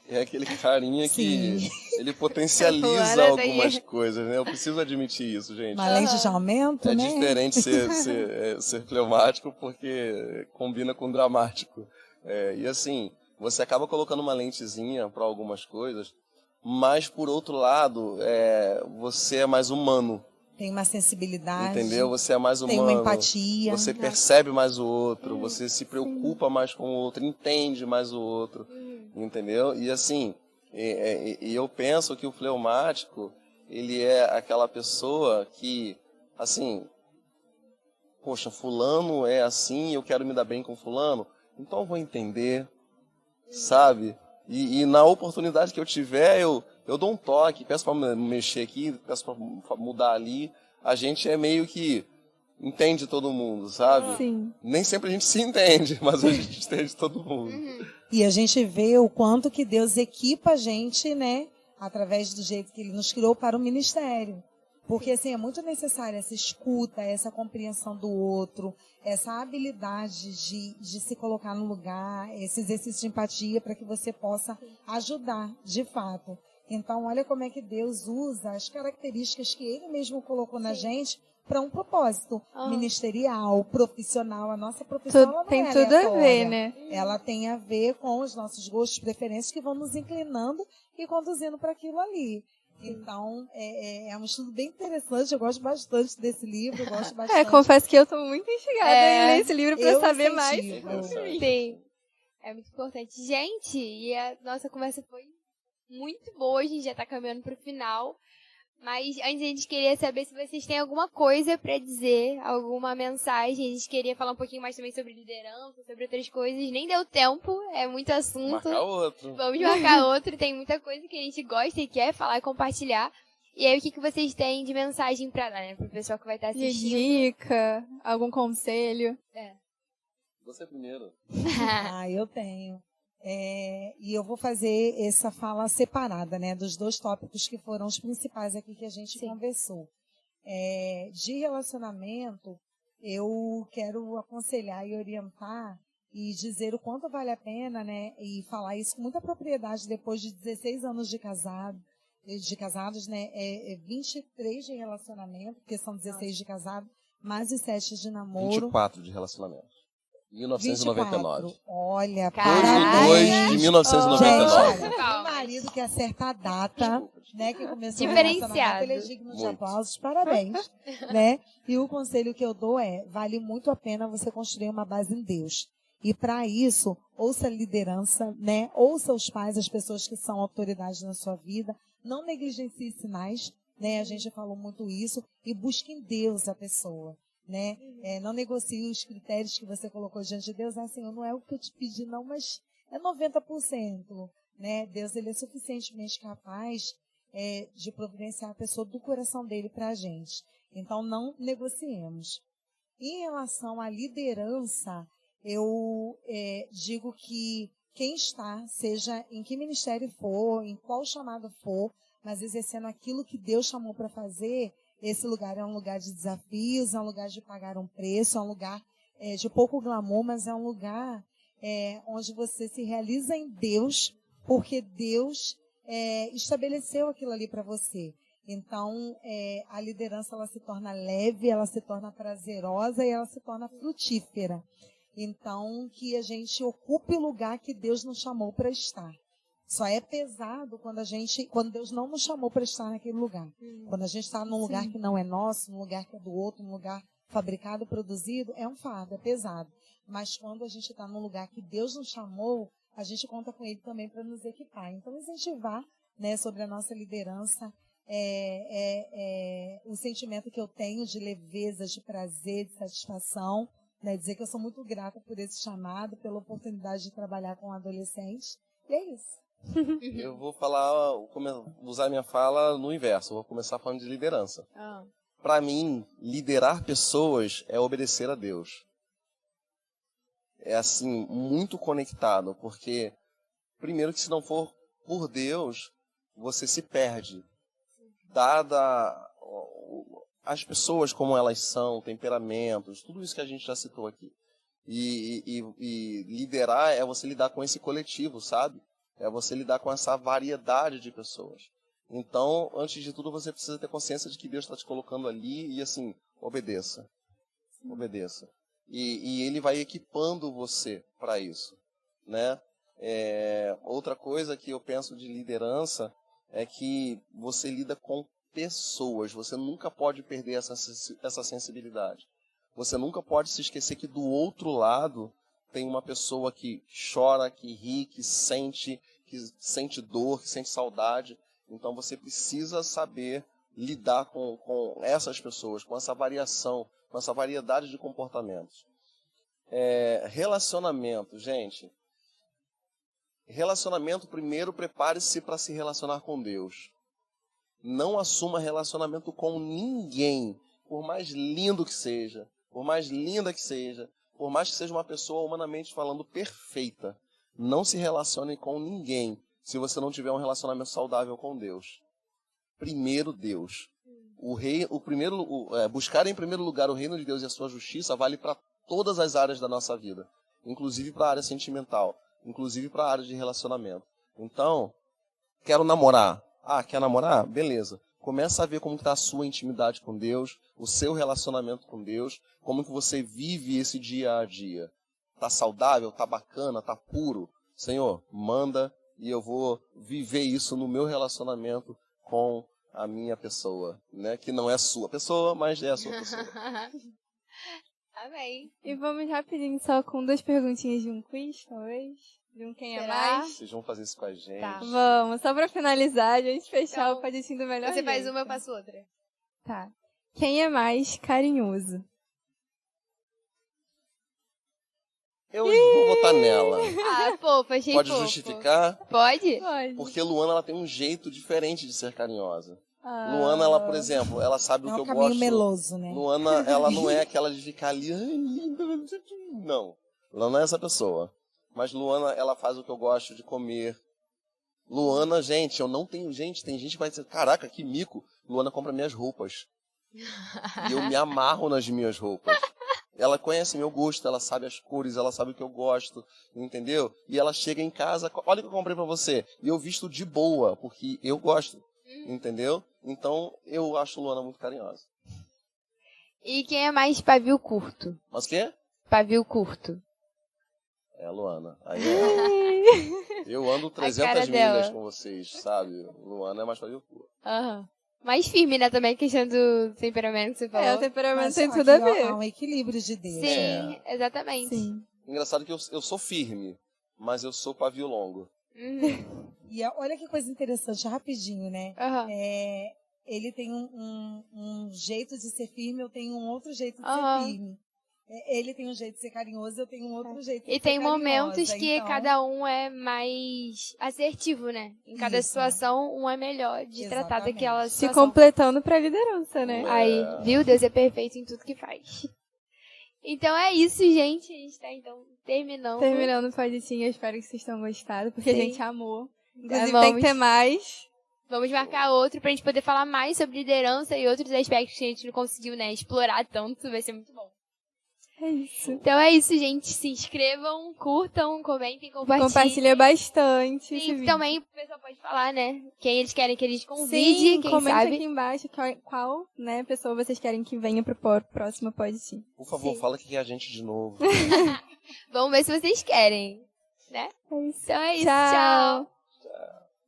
É aquele carinha que ele potencializa algumas coisas, né? Eu preciso admitir isso, gente. Uma lente de aumento, né? É diferente ser fleumático porque combina com dramático. E assim, você acaba colocando uma lentezinha para algumas coisas, mas por outro lado, você é mais humano. Tem uma sensibilidade. Entendeu? Você é mais humano. Tem uma empatia. Você percebe mais o outro, você se preocupa mais com o outro, entende mais o outro. Entendeu? E assim, eu penso que o fleumático, ele é aquela pessoa que, assim, poxa, fulano é assim, eu quero me dar bem com fulano, então eu vou entender, sabe? E na oportunidade que eu tiver, eu dou um toque, peço para mexer aqui, peço para mudar ali. A gente é meio que entende todo mundo, sabe? Sim. Nem sempre a gente se entende, mas a gente entende todo mundo. E a gente vê o quanto que Deus equipa a gente, né? Através do jeito que Ele nos criou para o ministério. Porque, assim, é muito necessária essa escuta, essa compreensão do outro, essa habilidade de se colocar no lugar, esse exercício de empatia para que você possa ajudar, de fato. Então, olha como é que Deus usa as características que Ele mesmo colocou na gente para um propósito ministerial, profissional. A nossa profissão ela não tem é tudo aleatória. a ver, né? Ela tem a ver com os nossos gostos, preferências que vão nos inclinando e conduzindo para aquilo ali. Então, é um estudo bem interessante, eu gosto bastante desse livro, eu gosto bastante. Confesso que eu estou muito instigada em ler esse livro para saber mais. Sim, é muito importante. Gente, e a nossa conversa foi muito boa, a gente já está caminhando para o final. Mas antes a gente queria saber se vocês têm alguma coisa para dizer, alguma mensagem. A gente queria falar um pouquinho mais também sobre liderança, sobre outras coisas. Nem deu tempo, é muito assunto. Marcar outro. Vamos marcar outro, tem muita coisa que a gente gosta e quer falar e compartilhar. E aí, o que vocês têm de mensagem para dar, né? Pro pessoal que vai estar assistindo. Dica, algum conselho? Você primeiro. Eu tenho. E eu vou fazer essa fala separada, né, dos dois tópicos que foram os principais aqui que a gente conversou. De relacionamento, eu quero aconselhar e orientar e dizer o quanto vale a pena, né, e falar isso com muita propriedade depois de 16 anos de casados, né, 23 de relacionamento, porque são 16 de casado, mais os 7 de namoro. 24 de relacionamento. 1999. 24. Olha, 2/2 de 1999. Gente, o marido que acerta a data, né, que começou diferenciado. Ele é digno de aplausos, parabéns, né? E o conselho que eu dou vale muito a pena você construir uma base em Deus. E para isso, ouça a liderança, né? Ouça os pais, as pessoas que são autoridades na sua vida, não negligencie sinais, né? A gente falou muito isso, e busque em Deus a pessoa. Né? Não negocie os critérios que você colocou diante de Deus. Senhor, não é o que eu te pedi, não, mas é 90%. Né? Deus ele é suficientemente capaz de providenciar a pessoa do coração dele para a gente. Então, não negociemos. Em relação à liderança, eu digo que quem está, seja em que ministério for, em qual chamado for, mas exercendo aquilo que Deus chamou para fazer, esse lugar é um lugar de desafios, é um lugar de pagar um preço, é um lugar de pouco glamour, mas é um lugar onde você se realiza em Deus, porque Deus estabeleceu aquilo ali para você. Então, a liderança ela se torna leve, ela se torna prazerosa e ela se torna frutífera. Então, que a gente ocupe o lugar que Deus nos chamou para estar. Só é pesado quando Deus não nos chamou para estar naquele lugar. Quando a gente está num lugar que não é nosso, num lugar que é do outro, num lugar fabricado, produzido, é um fardo, é pesado. mas quando a gente está num lugar que Deus nos chamou, a gente conta com Ele também para nos equipar. Então, incentivar, né, sobre a nossa liderança, o sentimento que eu tenho de leveza, de prazer, de satisfação, né, dizer que eu sou muito grata por esse chamado, pela oportunidade de trabalhar com adolescentes. E é isso. Eu vou usar minha fala no inverso. Eu vou começar falando de liderança. Para mim, liderar pessoas é obedecer a Deus. É assim, muito conectado, porque primeiro que se não for por Deus, você se perde. Dada as pessoas como elas são, temperamentos, tudo isso que a gente já citou aqui. E liderar é você lidar com esse coletivo, sabe? É você lidar com essa variedade de pessoas. Então, antes de tudo, você precisa ter consciência de que Deus está te colocando ali e, assim, obedeça. Obedeça. E Ele vai equipando você para isso, né? Outra coisa que eu penso de liderança é que você lida com pessoas. Você nunca pode perder essa sensibilidade. Você nunca pode se esquecer que do outro lado tem uma pessoa que chora, que ri, que sente dor, que sente saudade. Então você precisa saber lidar com essas pessoas, com essa variação, com essa variedade de comportamentos. Relacionamento, gente. Relacionamento, primeiro, prepare-se para se relacionar com Deus. Não assuma relacionamento com ninguém, por mais lindo que seja, por mais linda que seja, por mais que seja uma pessoa humanamente falando perfeita. Não se relacione com ninguém se você não tiver um relacionamento saudável com Deus. Primeiro Deus. Buscar em primeiro lugar o reino de Deus e a sua justiça vale para todas as áreas da nossa vida, inclusive para a área sentimental, inclusive para a área de relacionamento. Então, quero namorar. Quer namorar? Beleza. Começa a ver como está a sua intimidade com Deus, o seu relacionamento com Deus, como que você vive esse dia a dia. Tá saudável? Tá bacana? Tá puro? Senhor, manda e eu vou viver isso no meu relacionamento com a minha pessoa, né? Que não é a sua pessoa, mas é a sua pessoa. Amém. E vamos rapidinho só com 2 perguntinhas de um quiz, talvez? De um quem é mais? Vocês vão fazer isso com a gente. Tá. Vamos, só pra finalizar, a gente fechar Então, o paditinho do melhor Você faz jeito. uma, eu faço outra. Tá. Quem é mais carinhoso? Eu vou votar nela. Fofa, achei Pode fofo. justificar? Pode? Pode. Porque Luana ela tem um jeito diferente de ser carinhosa. Luana, ela, por exemplo, ela sabe o que eu gosto. É um caminho meloso, né? Luana, ela não é aquela de ficar ali, ai, linda, não. Luana é essa pessoa. Mas Luana, ela faz o que eu gosto de comer. Luana, gente, eu não tenho gente. Tem gente que vai dizer, caraca, que mico. Luana compra minhas roupas. E eu me amarro nas minhas roupas. Ela conhece meu gosto, ela sabe as cores, ela sabe o que eu gosto, entendeu? E ela chega em casa, olha o que eu comprei pra você. E eu visto de boa, porque eu gosto, entendeu? Então, eu acho Luana muito carinhosa. E quem é mais pavio curto? Mas o quê? Pavio curto. É a Luana. Aí é. Eu ando 300 milhas com vocês, sabe? Luana é mais pavio curto. Mais firme, né, também, a questão do temperamento que você falou. O temperamento tem tudo a ver. Há um equilíbrio de Deus. Sim, exatamente. Sim. Engraçado que eu sou firme, mas eu sou pavio longo. E olha que coisa interessante, rapidinho, né? Ele tem um jeito de ser firme, eu tenho um outro jeito de ser firme. Ele tem um jeito de ser carinhoso, eu tenho um outro jeito de ser carinhosa. E tem momentos que cada um é mais assertivo, né? Em cada situação, um é melhor de tratar daquela situação. Se completando pra liderança, né? Aí, viu? Deus é perfeito em tudo que faz. Então é isso, gente. A gente tá, então, terminando. Terminando o paditinho, eu espero que vocês tenham gostado, porque Sim. a gente amou. Inclusive tem que ter mais. Vamos marcar outro pra gente poder falar mais sobre liderança e outros aspectos que a gente não conseguiu, né, explorar tanto. Vai ser muito bom. É isso. Então é isso, gente. Se inscrevam, curtam, comentem, compartilhem. Compartilha bastante. Sim, também o pessoal pode falar, né? Quem eles querem que eles convide, Sim, quem comenta sabe. aqui embaixo qual, né, pessoa vocês querem que venha pro próximo Poditim. Por favor, fala que é a gente de novo. Vamos ver se vocês querem, né? É isso. Então é isso. Tchau. Tchau.